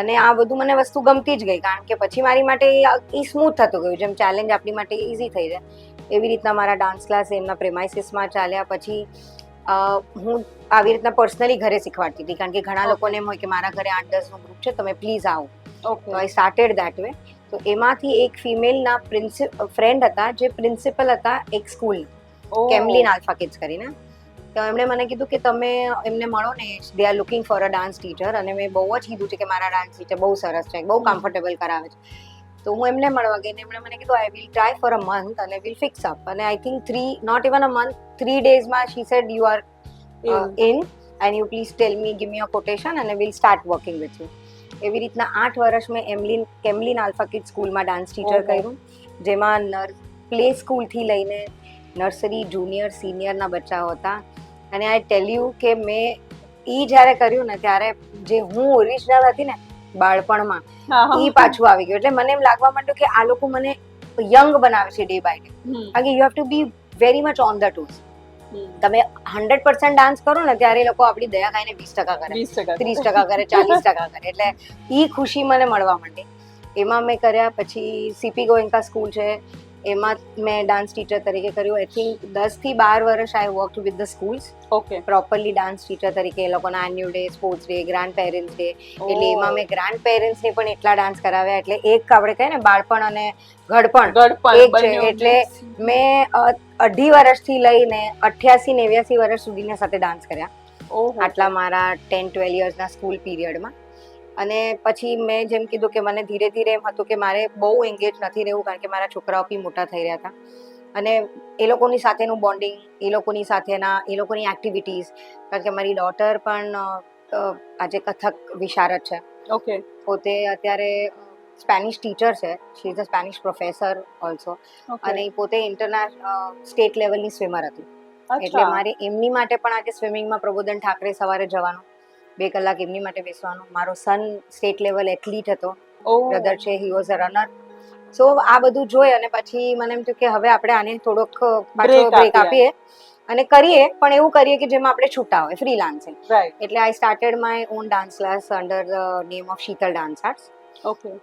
અને આ બધું મને વસ્તુ ગમતી જ ગઈ, કારણ કે પછી મારી માટે એ સ્મૂથ થતું ગયું. જેમ ચેલેન્જ આપણી માટે ઇઝી થઈ જાય, એવી રીતના મારા ડાન્સ ક્લાસ એમના પ્રેમાઇસીસમાં ચાલ્યા. પછી હું આવી રીતના પર્સનલી ઘરે શીખવાડતી હતી, કારણ કે ઘણા લોકોને એમ હોય કે મારા ઘરે 8-10 નું ગ્રુપ છે, તમે પ્લીઝ આવો. તો આઈ સ્ટાર્ટેડ દેટ વે. તો એમાંથી એક ફિમેલના ફ્રેન્ડ હતા જે પ્રિન્સિપલ હતા એક સ્કૂલ, કેમ્લિન આલ્ફા કિડ્સ કરીને. તો એમણે મને કીધું કે તમે એમને મળો ને, they are looking for a dance teacher. અને મેં બહુ જ કીધું છે કે મારા ડાન્સ ટીચર બહુ સરસ છે, બહુ કમ્ફર્ટેબલ કરાવે છે. તો હું એમને મળવા ગઈ ને એમણે મને કીધું I will try for a month અને વિલ ફિક્સ અપ. અને I think not even a month, 3 daysમાં she said you are in and you please tell me, give me a quotation અને will start working with you. એવી રીતના 8 વર્ષ મેં Camlin Alpha Kid સ્કૂલમાં dance teacher કર્યું, જેમાં પ્લે સ્કૂલથી લઈને નર્સરી, જુનિયર, સિનિયરના બચ્ચાઓ હતા. અને આઈ ટેલ યુ કે મેં જ્યારે કર્યું ને ત્યારે જે હું ઓરિજિનલ હતી ને બાળપણમાં, એ પાછું આવી ગયું. એટલે મને એમ લાગવા માંડ્યું કે આ લોકો મને યંગ બનાવે છે ડે બાય ડે, કારણ કે you have two be very much on the tools. તમે 100% ડાન્સ કરો ને ત્યારે એ લોકો આપણી દયા ખાઈને 20% કરે, 30% કરે, 40% કરે. એટલે એ ખુશી મને મળવા માંડી. એમાં મેં કર્યા. પછી સીપી ગોયન્કા સ્કૂલ છે, એમાં મેં ડાન્સ ટીચર તરીકે કર્યું. આઈ થિંક 10 થી 12 વર્ષ I work with the schools properly dance teacher તરીકે. એ લોકોના annual day, sports day, grand parents day, એટલે એમાં મેં ગ્રાન્ડ પેરેન્ટ્સને પણ એટલા ડાન્સ કરાવ્યા. એટલે એક આપણે કહીએ ને બાળપણ અને ઘડપણ એક છે. એટલે મેં 2.5 વર્ષથી લઈને 88-89 વર્ષ સુધીના સાથે ડાન્સ કર્યા, આટલા મારા 10-12 યર્સના સ્કૂલ પીરિયડમાં. અને પછી મેં જેમ કીધું કે મને ધીરે ધીરે એમ હતું કે મારે બહુ એન્ગેજ નથી રહેવું, કારણ કે મારા છોકરાઓ બી મોટા થઈ રહ્યા હતા. અને એ લોકોની સાથેનું બોન્ડિંગ, એ લોકોની એક્ટિવિટીઝ, કારણ કે મારી ડોટર પણ આજે કથક વિશારદ છે, પોતે અત્યારે સ્પેનિશ ટીચર છે, she is a Spanish professor also. અને એ પોતે સ્ટેટ લેવલની સ્વિમર હતી. એટલે મારે એમની માટે પણ આજે સ્વિમિંગમાં પ્રબોધન ઠાકરે સવારે જવાનું, 2 કલાક એમની માટે બેસવાનું. મારો સન સ્ટેટ લેવલ એથ્લીટ હતો, બ્રધર છે, હી વોઝ અ રનર. સો આ બધું જોઈ અને પછી મને એમ થયું કે હવે આપણે આને થોડોક પાછો બ્રેક આપીએ અને કરીએ, પણ એવું કરીએ કે જેમાં આપણે છૂટા હોય, ફ્રીલાન્સિંગ. એટલે I started my own dance class under the name of Sheetal dance arts.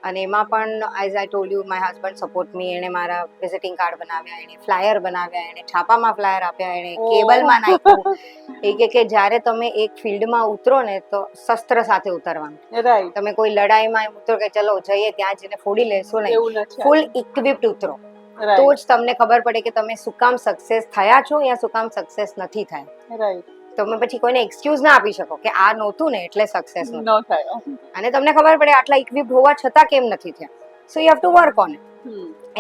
અને એમાં પણ as I told you, my husband support મી. એણે મારા વિઝિટિંગ કાર્ડ બનાવ્યા, એણે ફ્લાયર બનાવ્યા, એણે છાપામાં ફ્લાયર આપ્યા, એણે કેબલમાં નાખ્યું. એ કે જ્યારે તમે એક ફિલ્ડમાં ઉતરો ને તો શસ્ત્ર સાથે ઉતરવાનું. તમે કોઈ લડાઈમાં ઉતરો કે ચલો જઈએ ત્યાં જઈને ફોડી લેશો નહીં, ફૂલ ઇક્વિપ્ડ ઉતરો, તો જ તમને ખબર પડે કે તમે શું કામ સક્સેસ થયા છો યા શું કામ સક્સેસ નથી થયા. તમે પછી કોઈને એક્સક્યુઝ ના આપી શકો કે આ નહોતું ને એટલે સક્સેસ ન થયો, અને તમને ખબર પડે આટલા ઇક્વિપ્ડ હોવા છતાં કેમ નથી થયા. So you have to work on it.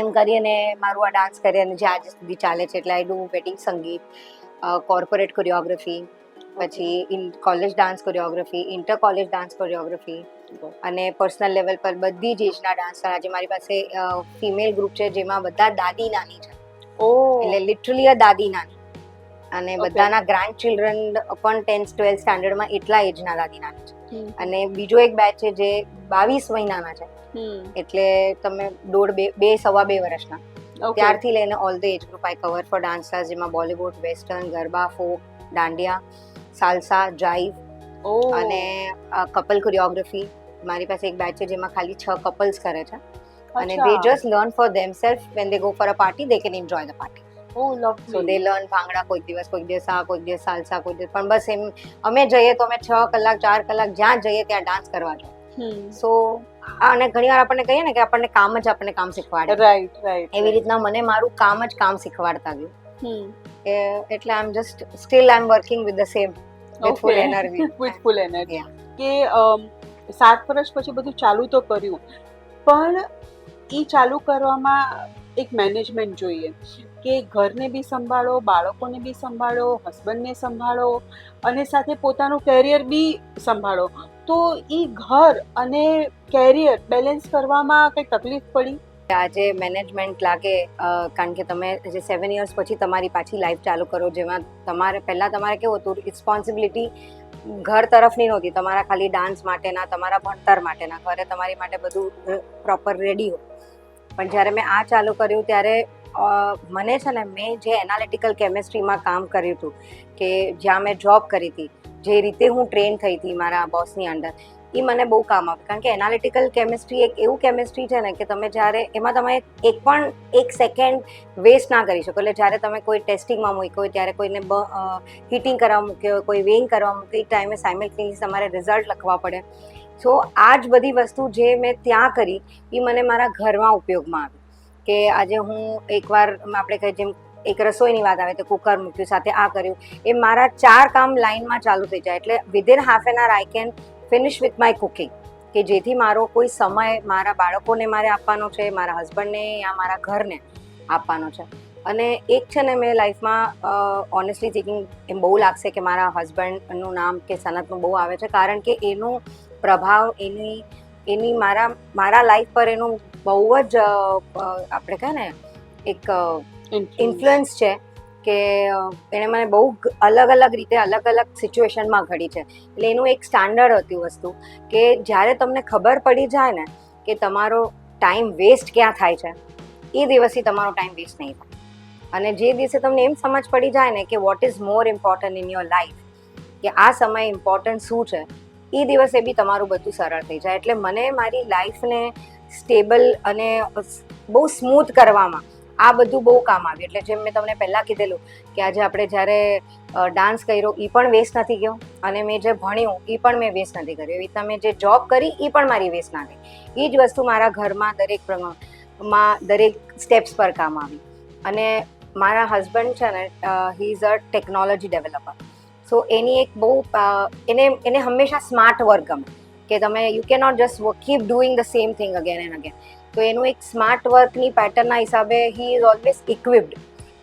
એમ કરીને મારું આ ડાન્સ કરીને જે આજે સુધી ચાલે છે. એટલે આઈ ડુ વેડિંગ સંગીત, કોર્પોરેટ કોરિયોગ્રાફી, પછી college dance choreography, inter college dance choreography, અને પર્સનલ લેવલ પર બધી જ એજના ડાન્સ. આજે મારી પાસે ફિમેલ ગ્રુપ છે જેમાં બધા દાદી નાની છે, એટલે લિટરલી અ દાદી નાની. અને બધાના ગ્રાન્ડ ચિલ્ડ્રન પણ 10th 12th સ્ટાન્ડર્ડમાં એટલા એજના દાદી નાની છે. અને બીજો એક બેચ છે જે 22 મહિનાના છે, એટલે તમે 2.5-2.25 વર્ષના. ત્યારથી લઈને all the age group I cover for dance class, જેમાં Bollywood, western, garba, folk, dandiya, salsa, jive અને કપલ કોરિયોગ્રાફી. મારી પાસે એક બેચ છે જેમાં ખાલી 6 કપલ્સ કરે છે, અને they just learn for themselves when they go for a party, they can enjoy the party. So they learn bhangra, કોઈક દિવસ આ, કોઈક દિવસ સાલ્સા, કોઈક દિવસ. પણ બસ એમ અમે જઈએ તો અમે 6 કલાક 4 કલાક જ્યાં જઈએ ત્યાં ડાન્સ કરવા જોઈએ. સો અને ઘણીવાર આપણને કહીએ ને કે આપણને કામ શીખવાડે, એવી રીતના મને મારું કામ શીખવાડતા ગયું. એટલે I am just still I am working with the same, with full energy. કે 7 વર્ષ પછી બધું ચાલુ તો કર્યું, પણ એ ચાલુ કરવામાં એક મેનેજમેન્ટ જોઈએ કે ઘરને બી સંભાળો, બાળકોને બી સંભાળો, હસબન્ડને સંભાળો, અને સાથે પોતાનું કેરિયર બી સંભાળો. તો એ ઘર અને કેરિયર બેલેન્સ કરવામાં કંઈ તકલીફ પડી? આજે મેનેજમેન્ટ લાગે, કારણ કે તમે જે 7 years પછી તમારી પાછી લાઈફ ચાલુ કરો, જેમાં તમારે પહેલાં તમારે કેવું હતું, રિસ્પોન્સિબિલિટી ઘર તરફની નહોતી, તમારા ખાલી ડાન્સ માટેના, તમારા ભણતર માટેના, ઘરે તમારી માટે બધું પ્રોપર રેડી હોય. પણ જ્યારે મેં આ ચાલુ કર્યું ત્યારે મને છે ને, મેં જે એનાલિટિકલ કેમેસ્ટ્રીમાં કામ કર્યું હતું, કે જ્યાં મેં જોબ કરી હતી, જે રીતે હું ટ્રેન થઈ હતી મારા બોસની અંડર, એ મને બહુ કામ આવે. કારણ કે એનાલિટિકલ કેમેસ્ટ્રી એક એવું કેમેસ્ટ્રી છે ને કે તમે જ્યારે એમાં તમે એક સેકન્ડ વેસ્ટ ના કરી શકો. એટલે જ્યારે તમે કોઈ ટેસ્ટિંગમાં મૂક્યો હોય, ત્યારે કોઈને હીટિંગ કરવા મૂક્યો હોય, કોઈ વેઇંગ કરવા મૂક્યો, એ ટાઈમે સાયમલ્ટેનિયસ તમારે રિઝલ્ટ લખવા પડે. સો આ જ બધી વસ્તુ જે મેં ત્યાં કરી એ મને મારા ઘરમાં ઉપયોગમાં આવી. કે આજે હું એકવાર આપણે કહીએ જેમ એક રસોઈની વાત આવે તો કુકર મૂક્યું, સાથે આ કર્યું, એ મારા 4 કામ લાઈનમાં ચાલુ થઈ જાય. એટલે within half an hour I can finish with my cooking. કે જેથી મારો કોઈ સમય મારા બાળકોને મારે આપવાનો છે, મારા હસબન્ડને યા મારા ઘરને આપવાનો છે. અને એક છે ને, મેં લાઈફમાં ઓનેસ્ટલી સ્પીકિંગ એમ બહુ લાગશે કે મારા હસબન્ડનું નામ કે સનતનું બહુ આવે છે, કારણ કે એનો પ્રભાવ એની મારા લાઈફ પર એનું બહુ જ આપણે કહે ને એક ઇન્ફ્લુઅન્સ છે. કે એણે મને બહુ અલગ અલગ રીતે અલગ અલગ સિચ્યુએશનમાં ઘડી છે. એટલે એનું એક સ્ટાન્ડર્ડ હતી વસ્તુ કે જ્યારે તમને ખબર પડી જાય ને કે તમારો ટાઈમ વેસ્ટ ક્યાં થાય છે, એ દિવસથી તમારો ટાઈમ વેસ્ટ નહીં થાય. અને જે દિવસે તમને એમ સમજ પડી જાય ને કે what is more important in your life, કે આ સમય ઇમ્પોર્ટન્ટ શું છે, એ દિવસે બી તમારું બધું સરળ થઈ જાય. એટલે મને મારી લાઈફને સ્ટેબલ અને બહુ સ્મૂથ કરવામાં આ બધું બહુ કામ આવ્યું. એટલે જેમ મેં તમને પહેલાં કીધેલું કે આજે આપણે જ્યારે ડાન્સ કર્યો એ પણ વેસ્ટ નથી ગયો, અને મેં જે ભણ્યું એ પણ મેં વેસ્ટ નથી કર્યું. એવી રીતના મેં જે જોબ કરી એ પણ મારી વેસ્ટ ના ગઈ. એ જ વસ્તુ મારા ઘરમાં દરેક સ્ટેપ્સ પર કામ આવી. અને મારા હસબન્ડ છે ને, he is a technology developer. So એની એક બહુ એને હંમેશા સ્માર્ટ વર્ક ગમે, કે તમે you can not just keep doing the same thing again and again. તો એનું એક સ્માર્ટ વર્કની પેટર્નના હિસાબે હી ઇઝ ઓલવેઝ ઇક્વિપ્ડ.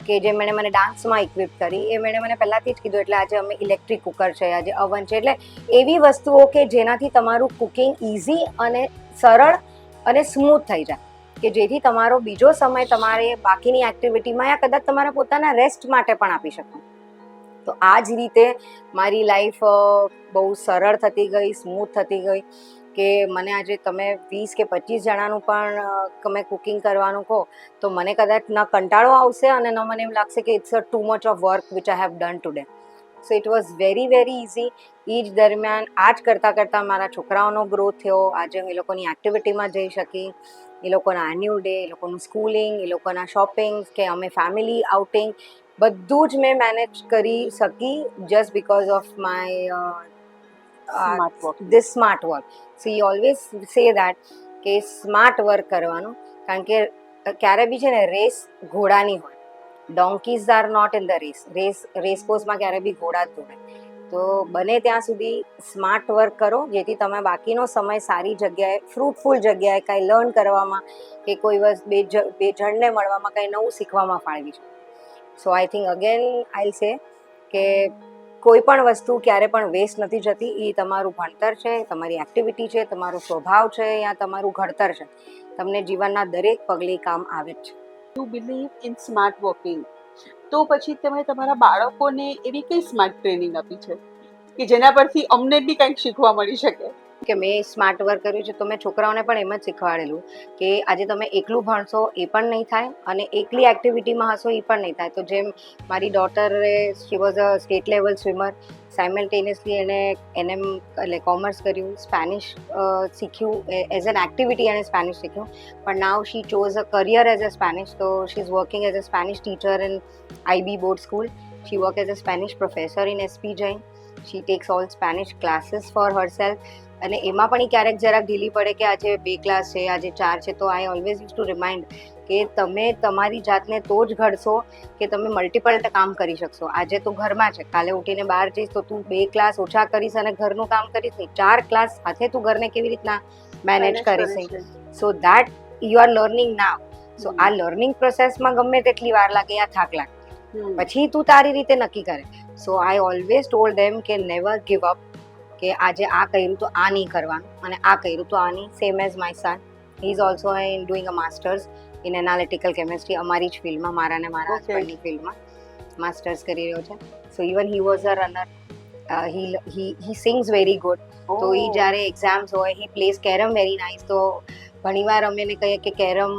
કે જે મને ડાન્સમાં ઇક્વિપ કરી, એ મને પહેલાંથી જ કીધું. એટલે આજે અમે ઇલેક્ટ્રિક કુકર છે, આજે અવન છે, એટલે એવી વસ્તુઓ કે જેનાથી તમારું કુકિંગ ઇઝી અને સરળ અને સ્મૂથ થઈ જાય, કે જેથી તમારો બીજો સમય તમારે બાકીની એક્ટિવિટીમાં યા કદાચ તમારા પોતાના રેસ્ટ માટે પણ આપી શકો. તો આ જ રીતે મારી લાઈફ બહુ સરળ થતી ગઈ, સ્મૂથ થતી ગઈ. કે મને આજે તમે 20 કે 25 જણાનું પણ તમે કુકિંગ કરવાનું કહો તો મને કદાચ ન કંટાળો આવશે અને ન મને એમ લાગશે કે it's a too much of work which I have done today. So it was very very easy. એ જ દરમિયાન આ જ કરતાં મારા છોકરાઓનો ગ્રોથ થયો. આજે હું એ લોકોની એક્ટિવિટીમાં જઈ શકી, એ લોકોના એન્યુઅલ ડે, એ લોકોનું સ્કૂલિંગ, એ લોકોના શોપિંગ, કે અમે ફેમિલી આઉટિંગ, બધું જ મેં મેનેજ કરી શકી just because of my this smart work. So he always say that કે સ્માર્ટ વર્ક કરવાનું. કારણ કે ક્યારે બી છે ને, રેસ ઘોડાની હોય, donkeys are not in the race કોર્સમાં ક્યારે બી ઘોડા જ દોડે. તો બને ત્યાં સુધી સ્માર્ટ વર્ક કરો, જેથી તમે બાકીનો સમય સારી જગ્યાએ, ફ્રૂટફુલ જગ્યાએ કાંઈ લર્ન કરવામાં કે કોઈ બે જણને મળવામાં, કાંઈ નવું શીખવામાં ફાળવી શકો. સો આઈ થિંક અગેન આઈ સે કે કોઈ પણ વસ્તુ ક્યારે પણ વેસ્ટ નથી જતી. એ તમારું ભણતર છે, તમારી એક્ટિવિટી છે, તમારો સ્વભાવ છે, યા તમારું ઘડતર છે. તમને જીવનના દરેક પગલે કામ આવે જ છે. You believe in smart working. તો પછી તમે તમારા બાળકોને એવી કઈ સ્માર્ટ ટ્રેનિંગ આપી છે કે જેના પરથી અમને બી કંઈક શીખવા મળી શકે? કે મેં સ્માર્ટ વર્ક કર્યું છે તો મેં છોકરાઓને પણ એમ જ શીખવાડેલું કે આજે તમે એકલું ભણશો એ પણ નહીં થાય, અને એકલી એક્ટિવિટીમાં હશો એ પણ નહીં થાય. તો જેમ મારી ડોટરે, she was a state level swimmer, simultaneously એને એટલે કોમર્સ કર્યું, સ્પેનિશ શીખ્યું, એઝ એન એક્ટિવિટી એને સ્પેનિશ શીખ્યું. પણ now she chose a career as a Spanish. તો she is working as a Spanish teacher in IB board school. She work as a Spanish professor in SP Jain. She takes all Spanish classes for herself. અને એમાં પણ ક્યારેક જરાક ઢીલી પડે કે આજે 2 ક્લાસ છે, આજે 4 છે. તો I always use to remind કે તમે તમારી જાતને તો જ ઘડશો કે તમે મલ્ટિપલ કામ કરી શકશો. આજે તું ઘરમાં છે, કાલે ઉઠીને બહાર જઈશ તો તું 2 ક્લાસ ઓછા કરીશ અને ઘરનું કામ કરીશ નહીં, 4 ક્લાસ સાથે તું ઘરને કેવી રીતના મેનેજ કરીશ. So that you are learning now. So આ લર્નિંગ પ્રોસેસમાં ગમે તેટલી વાર લાગે યા થાક લાગે, પછી તું તારી રીતે નક્કી કરે. સો આઈ ઓલવેઝ ટોલ્ડ ધેમ કે નેવર ગીવ અપ. કે આજે આ કર્યું તો આ નહીં કરવાનું, અને આ કર્યું તો આ નહીં. Same as my son, he is also in doing a masters in analytical chemistry. અમારી જ ફિલ્ડમાં, મારા અને મારા હસબન્ડની ફિલ્ડમાં માસ્ટર્સ કરી રહ્યો છે. સો even he was a runner. He sings very good. તો એ જ્યારે એક્ઝામ્સ હોય હી પ્લેઝ કેરમ વેરી નાઇસ. તો ઘણીવાર અમે એને કહીએ કે કેરમ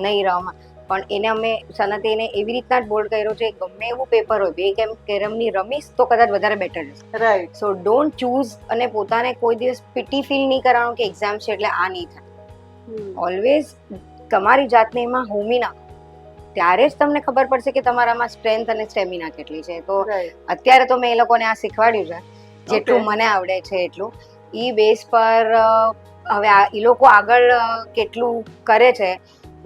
નહીં રમ, પણ એને અમે સનતે એને એવી રીતના જ બોલ્ડ કર્યો છે, ગમે એવું પેપર હોય બે ગેમ કેરમની રમીશ તો કદાચ વધારે બેટર રહેશે. રાઈટ. સો ડોન્ટ ચૂઝ, અને પોતાને કોઈ દિવસ પીટી ફીલ નહીં કરાવવાનું કે એક્ઝામ છે એટલે આ નહીં થાય. ઓલવેઝ તમારી જાતને એમાં હોમી નાખો, ત્યારે જ તમને ખબર પડશે કે તમારામાં સ્ટ્રેન્થ અને સ્ટેમિના કેટલી છે. તો અત્યારે તો મેં એ લોકોને આ શીખવાડ્યું છે, જેટલું મને આવડે છે એટલું. એ બેઝ પર હવે એ લોકો આગળ કેટલું કરે છે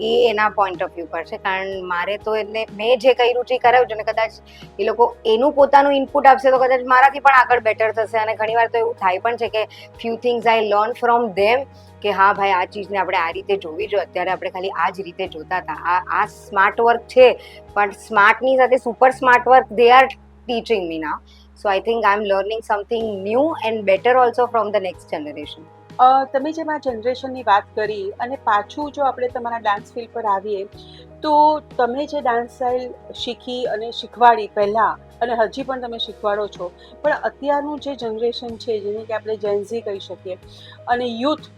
એ એના પોઈન્ટ ઓફ વ્યૂ પર છે. કારણ મારે તો એને મેં જે કર્યું છે એ કરાવ્યું છે, અને કદાચ એ લોકો એનું પોતાનું ઇનપુટ આપશે તો કદાચ મારાથી પણ આગળ બેટર થશે. અને ઘણીવાર તો એવું થાય પણ છે કે few things I learn from them, કે હા ભાઈ આ ચીજને આપણે આ રીતે જોવી જોઈએ. અત્યારે આપણે ખાલી આ જ રીતે જોતા હતા. આ સ્માર્ટ વર્ક છે, પણ સ્માર્ટની સાથે super smart work they are teaching me now. So I think I am learning something new and better also from the next generation. તમે જેમ આ જનરેશનની વાત કરી, અને પાછું જો આપણે તમારા ડાન્સ ફિલ્ડ પર આવીએ તો તમે જે ડાન્સ સ્ટાઇલ શીખી અને શીખવાડી પહેલાં, અને હજી પણ તમે શીખવાડો છો, પણ અત્યારનું જે જનરેશન છે જેને કે આપણે જેન્ઝી કહી શકીએ, અને યુથ,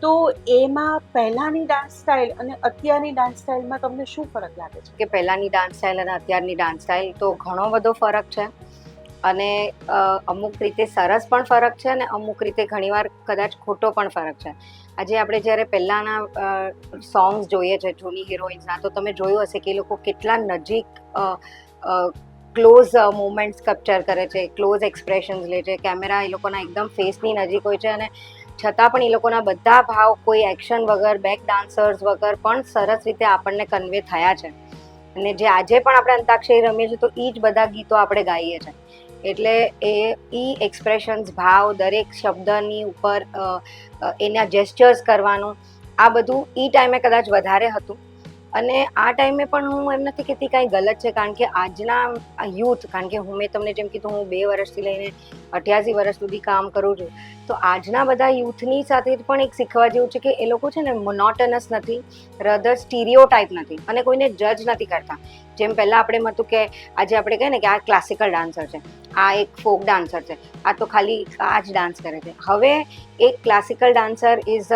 તો એમાં પહેલાંની ડાન્સ સ્ટાઇલ અને અત્યારની ડાન્સ સ્ટાઇલમાં તમને શું ફરક લાગે છે? કે પહેલાંની ડાન્સ સ્ટાઇલ અને અત્યારની ડાન્સ સ્ટાઇલ તો ઘણો બધો ફરક છે, અને અમુક રીતે સરસ પણ ફરક છે, અને અમુક રીતે ઘણીવાર કદાચ ખોટો પણ ફરક છે. આજે આપણે જ્યારે પહેલાંના સોંગ્સ જોઈએ છે જૂની હિરોઈન્સના, તો તમે જોયું હશે કે એ લોકો કેટલા નજીક ક્લોઝ મુમેન્ટ્સ કેપ્ચર કરે છે, ક્લોઝ એક્સપ્રેશન્સ લે છે. કેમેરા એ લોકોના એકદમ ફેસની નજીક હોય છે, અને છતાં પણ એ લોકોના બધા ભાવ કોઈ એક્શન વગર, બેક ડાન્સર્સ વગર પણ સરસ રીતે આપણને કન્વે થયા છે. અને જે આજે પણ આપણે અંતાક્ષરી રમીએ છીએ તો એ જ બધા ગીતો આપણે ગાઈએ છીએ. એટલે એ એક્સપ્રેશન્સ, ભાવ, દરેક શબ્દની ઉપર એના જેસ્ચર્સ કરવાનું, આ બધું એ ટાઈમે કદાચ વધારે હતું. અને આ ટાઈમે પણ હું એમ નથી કહેતી કાંઈ ગલત છે, કારણ કે આજના યુથ, કારણ કે મેં તમને જેમ કીધું હું 2 વર્ષથી લઈને 88 વર્ષ સુધી કામ કરું છું, તો આજના બધા યુથની સાથે પણ એક શીખવા જેવું છે કે એ લોકો છે ને મોનોટનસ નથી, રધર સ્ટીરિયોટાઇપ નથી, અને કોઈને જજ નથી કરતા. જેમ પહેલાં આપણે એમ હતું કે આજે આપણે કહીએ ને કે આ ક્લાસિકલ ડાન્સર છે, આ એક ફોક ડાન્સર છે, આ તો ખાલી આ જ ડાન્સ કરે છે. હવે એક ક્લાસિકલ ડાન્સર ઇઝ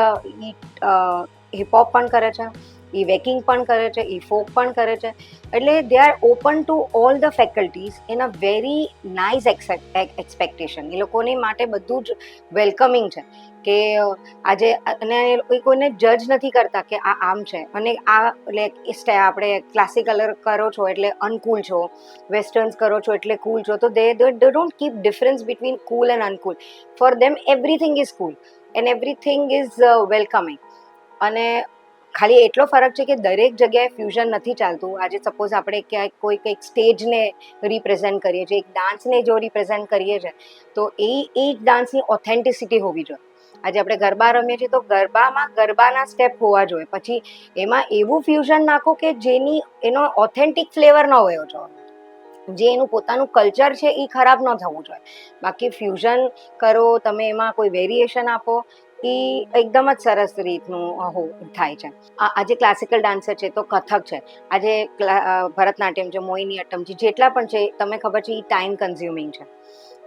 હિપહોપ પણ કરે છે, એ વેકિંગ પણ કરે છે, એ ફોક પણ કરે છે. એટલે they are open to all the faculties in a very nice expectation. એ લોકોની માટે બધું જ વેલકમિંગ છે કે આજે, અને એ કોઈને જજ નથી કરતા કે આ આમ છે, અને આ એટલે આપણે ક્લાસિકલ કરો છો એટલે અનકૂલ છો, વેસ્ટર્ન્સ કરો છો એટલે કૂલ છો. તો they don't keep difference between cool and uncool. For them everything is cool and everything is welcoming. અને ખાલી એટલો ફરક છે કે દરેક જગ્યાએ ફ્યુઝન નથી ચાલતું. આજે સપોઝ આપણે ક્યાંક કંઈક સ્ટેજને રિપ્રેઝેન્ટ કરીએ છીએ, એક ડાન્સને જો રિપ્રેઝેન્ટ કરીએ છીએ, તો એ જ ડાન્સની ઓથેન્ટિસિટી હોવી જોઈએ. આજે આપણે ગરબા રમીએ છીએ તો ગરબામાં ગરબાના સ્ટેપ હોવા જોઈએ, પછી એમાં એવું ફ્યુઝન નાખો કે જેની એનો ઓથેન્ટિક ફ્લેવર ન હોવો જોઈએ, જે એનું પોતાનું કલ્ચર છે એ ખરાબ ન થવું જોઈએ. બાકી ફ્યુઝન કરો તમે, એમાં કોઈ વેરિએશન આપો, એ એકદમ જ સરસ રીતનું થાય છે. આજે ક્લાસિકલ ડાન્સર છે તો કથક છે, આજે ભરતનાટ્યમ છે, મોહિની અટ્ટમ છે, જેટલા પણ છે, તમને ખબર છે એ ટાઈમ કન્ઝ્યુમિંગ છે.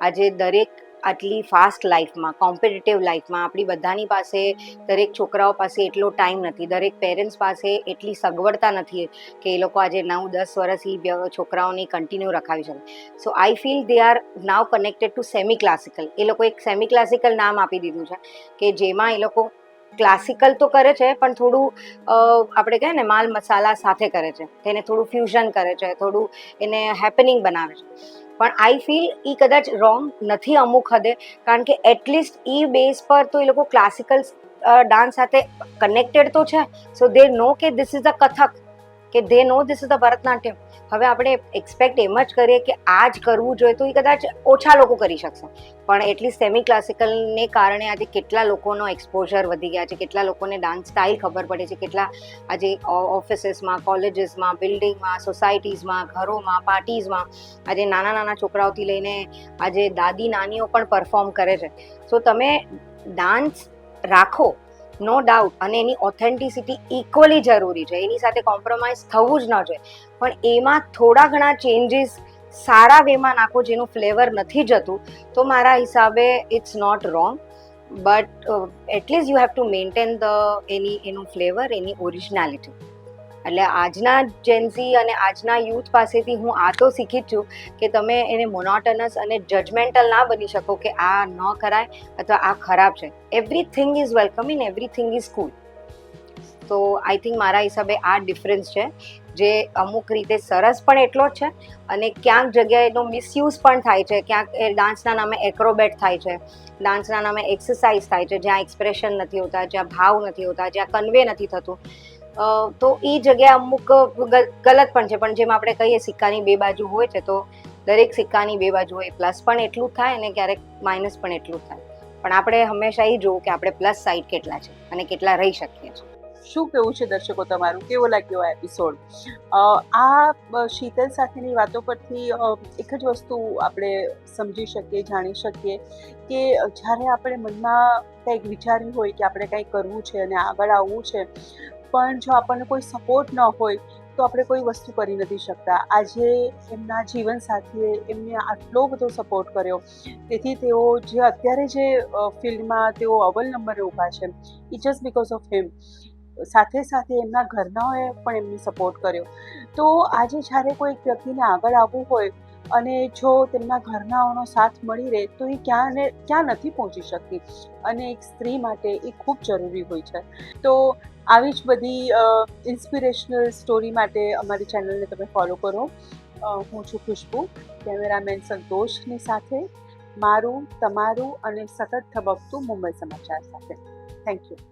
આજે દરેક આટલી ફાસ્ટ લાઈફમાં, કોમ્પિટિટિવ લાઈફમાં આપણી બધાની પાસે, દરેક છોકરાઓ પાસે એટલો ટાઈમ નથી, દરેક પેરેન્ટ્સ પાસે એટલી સગવડતા નથી કે એ લોકો આજે 9-10 વર્ષ એ છોકરાઓને કન્ટિન્યુ રખાવી શકે. So I feel they are now connected to semi classical. એ લોકો એક સેમી ક્લાસિકલ નામ આપી દીધું છે કે જેમાં એ લોકો ક્લાસિકલ તો કરે છે, પણ થોડું આપણે કહીએ ને માલ મસાલા સાથે કરે છે, તેને થોડું ફ્યુઝન કરે છે, થોડું એને હેપનિંગ બનાવે છે. પણ આઈ ફીલ એ કદાચ રોંગ નથી અમુક હદે, કારણ કે એટલીસ્ટ એ બેઝ પર તો એ લોકો ક્લાસિકલ ડાન્સ સાથે કનેક્ટેડ તો છે. સો દે નો કે ધીસ ઇઝ ધ કથક, કે દે નો ધીસ ઇઝ ધ ભરતનાટ્યમ. હવે આપણે એક્સપેક્ટ એમ જ કરીએ કે આ જ કરવું જોઈએ, તો એ કદાચ ઓછા લોકો કરી શકશે. પણ એટલીસ્ટ સેમી ક્લાસિકલને કારણે આજે કેટલા લોકોનો એક્સપોઝર વધી ગયા છે, કેટલા લોકોને ડાન્સ સ્ટાઇલ ખબર પડે છે, કેટલા આજે ઓફિસીસમાં, કોલેજીસમાં, બિલ્ડિંગમાં, સોસાયટીઝમાં, ઘરોમાં, પાર્ટીઝમાં આજે નાના છોકરાઓથી લઈને આજે દાદી નાનીઓ પણ પરફોર્મ કરે છે. સો તમે ડાન્સ રાખો, નો ડાઉટ, અને એની ઓથેન્ટિસિટી ઇક્વલી જરૂરી છે, એની સાથે કોમ્પ્રોમાઇઝ થવું જ ન જોઈએ, પણ એમાં થોડા ઘણા ચેન્જીસ સારા વેમાં નાખો જેનું ફ્લેવર નથી જતું તો મારા હિસાબે it's not wrong, but atleast you have to maintain એનું ફ્લેવર, એની ઓરિજિનાલિટી. એટલે આજના જેન્ઝી અને આજના યુથ પાસેથી હું આ તો શીખી જ છું કે તમે એને મોનોટનસ અને જજમેન્ટલ ના બની શકો કે આ ન કરાય અથવા આ ખરાબ છે. Everything is welcome in everything is cool. તો આઈ થિંક મારા હિસાબે આ ડિફરન્સ છે જે અમુક રીતે સરસ પણ એટલો જ છે અને ક્યાંક જગ્યાએ એનો મિસયુઝ પણ થાય છે. ક્યાંક એ ડાન્સના નામે એક્રોબેટ થાય છે, ડાન્સના નામે એક્સરસાઇઝ થાય છે, જ્યાં એક્સપ્રેશન નથી હોતા, જ્યાં ભાવ નથી હોતા, જ્યાં કન્વે નથી થતું. તો એ જગ્યાએ અમુક ગલત પણ છે. પણ જેમ આપણે કહીએ સિક્કાની બે બાજુ હોય છે, તો દરેક સિક્કાની બે બાજુ હોય. પ્લસ પણ એટલું જ થાય અને ક્યારેક માઇનસ પણ એટલું જ થાય. પણ આપણે હંમેશા એ જોવું કે આપણે પ્લસ સાઈડ કેટલા છે અને કેટલા રહી શકીએ છીએ. શું કેવું છે દર્શકો તમારું? કેવો લાગ્યો આ એપિસોડ? આ શીતલ સાથેની વાતો પરથી એક જ વસ્તુ આપણે સમજી શકીએ, જાણી શકીએ કે જ્યારે આપણે મનમાં કંઈક વિચાર્યું હોય કે આપણે કંઈક કરવું છે અને આગળ આવવું છે, પણ જો આપણને કોઈ સપોર્ટ ન હોય તો આપણે કોઈ વસ્તુ કરી નથી શકતા. આજે એમના જીવનસાથીએ એમને આટલો બધો સપોર્ટ કર્યો, તેથી તેઓ જે અત્યારે જે ફિલ્ડમાં તેઓ અવ્વલ નંબરે ઊભા છે, it just because of him. સાથે સાથે એમના ઘરનાઓએ પણ એમને સપોર્ટ કર્યો. તો આજે જ્યારે કોઈ વ્યક્તિને આગળ આવવું હોય અને જો તેમના ઘરનાઓનો સાથ મળી રહે તો એ ક્યાં ને ક્યાં નથી પહોંચી શકતી, અને એક સ્ત્રી માટે એ ખૂબ જરૂરી હોય છે. તો આવી જ બધી ઇન્સ્પિરેશનલ સ્ટોરી માટે અમારી ચેનલને તમે ફોલો કરો. હું છું ખુશ્બુ, કેમેરામેન સંતોષની સાથે, મારું, તમારું અને સતત ધબકતું મુંબઈ સમાચાર સાથે. Thank you.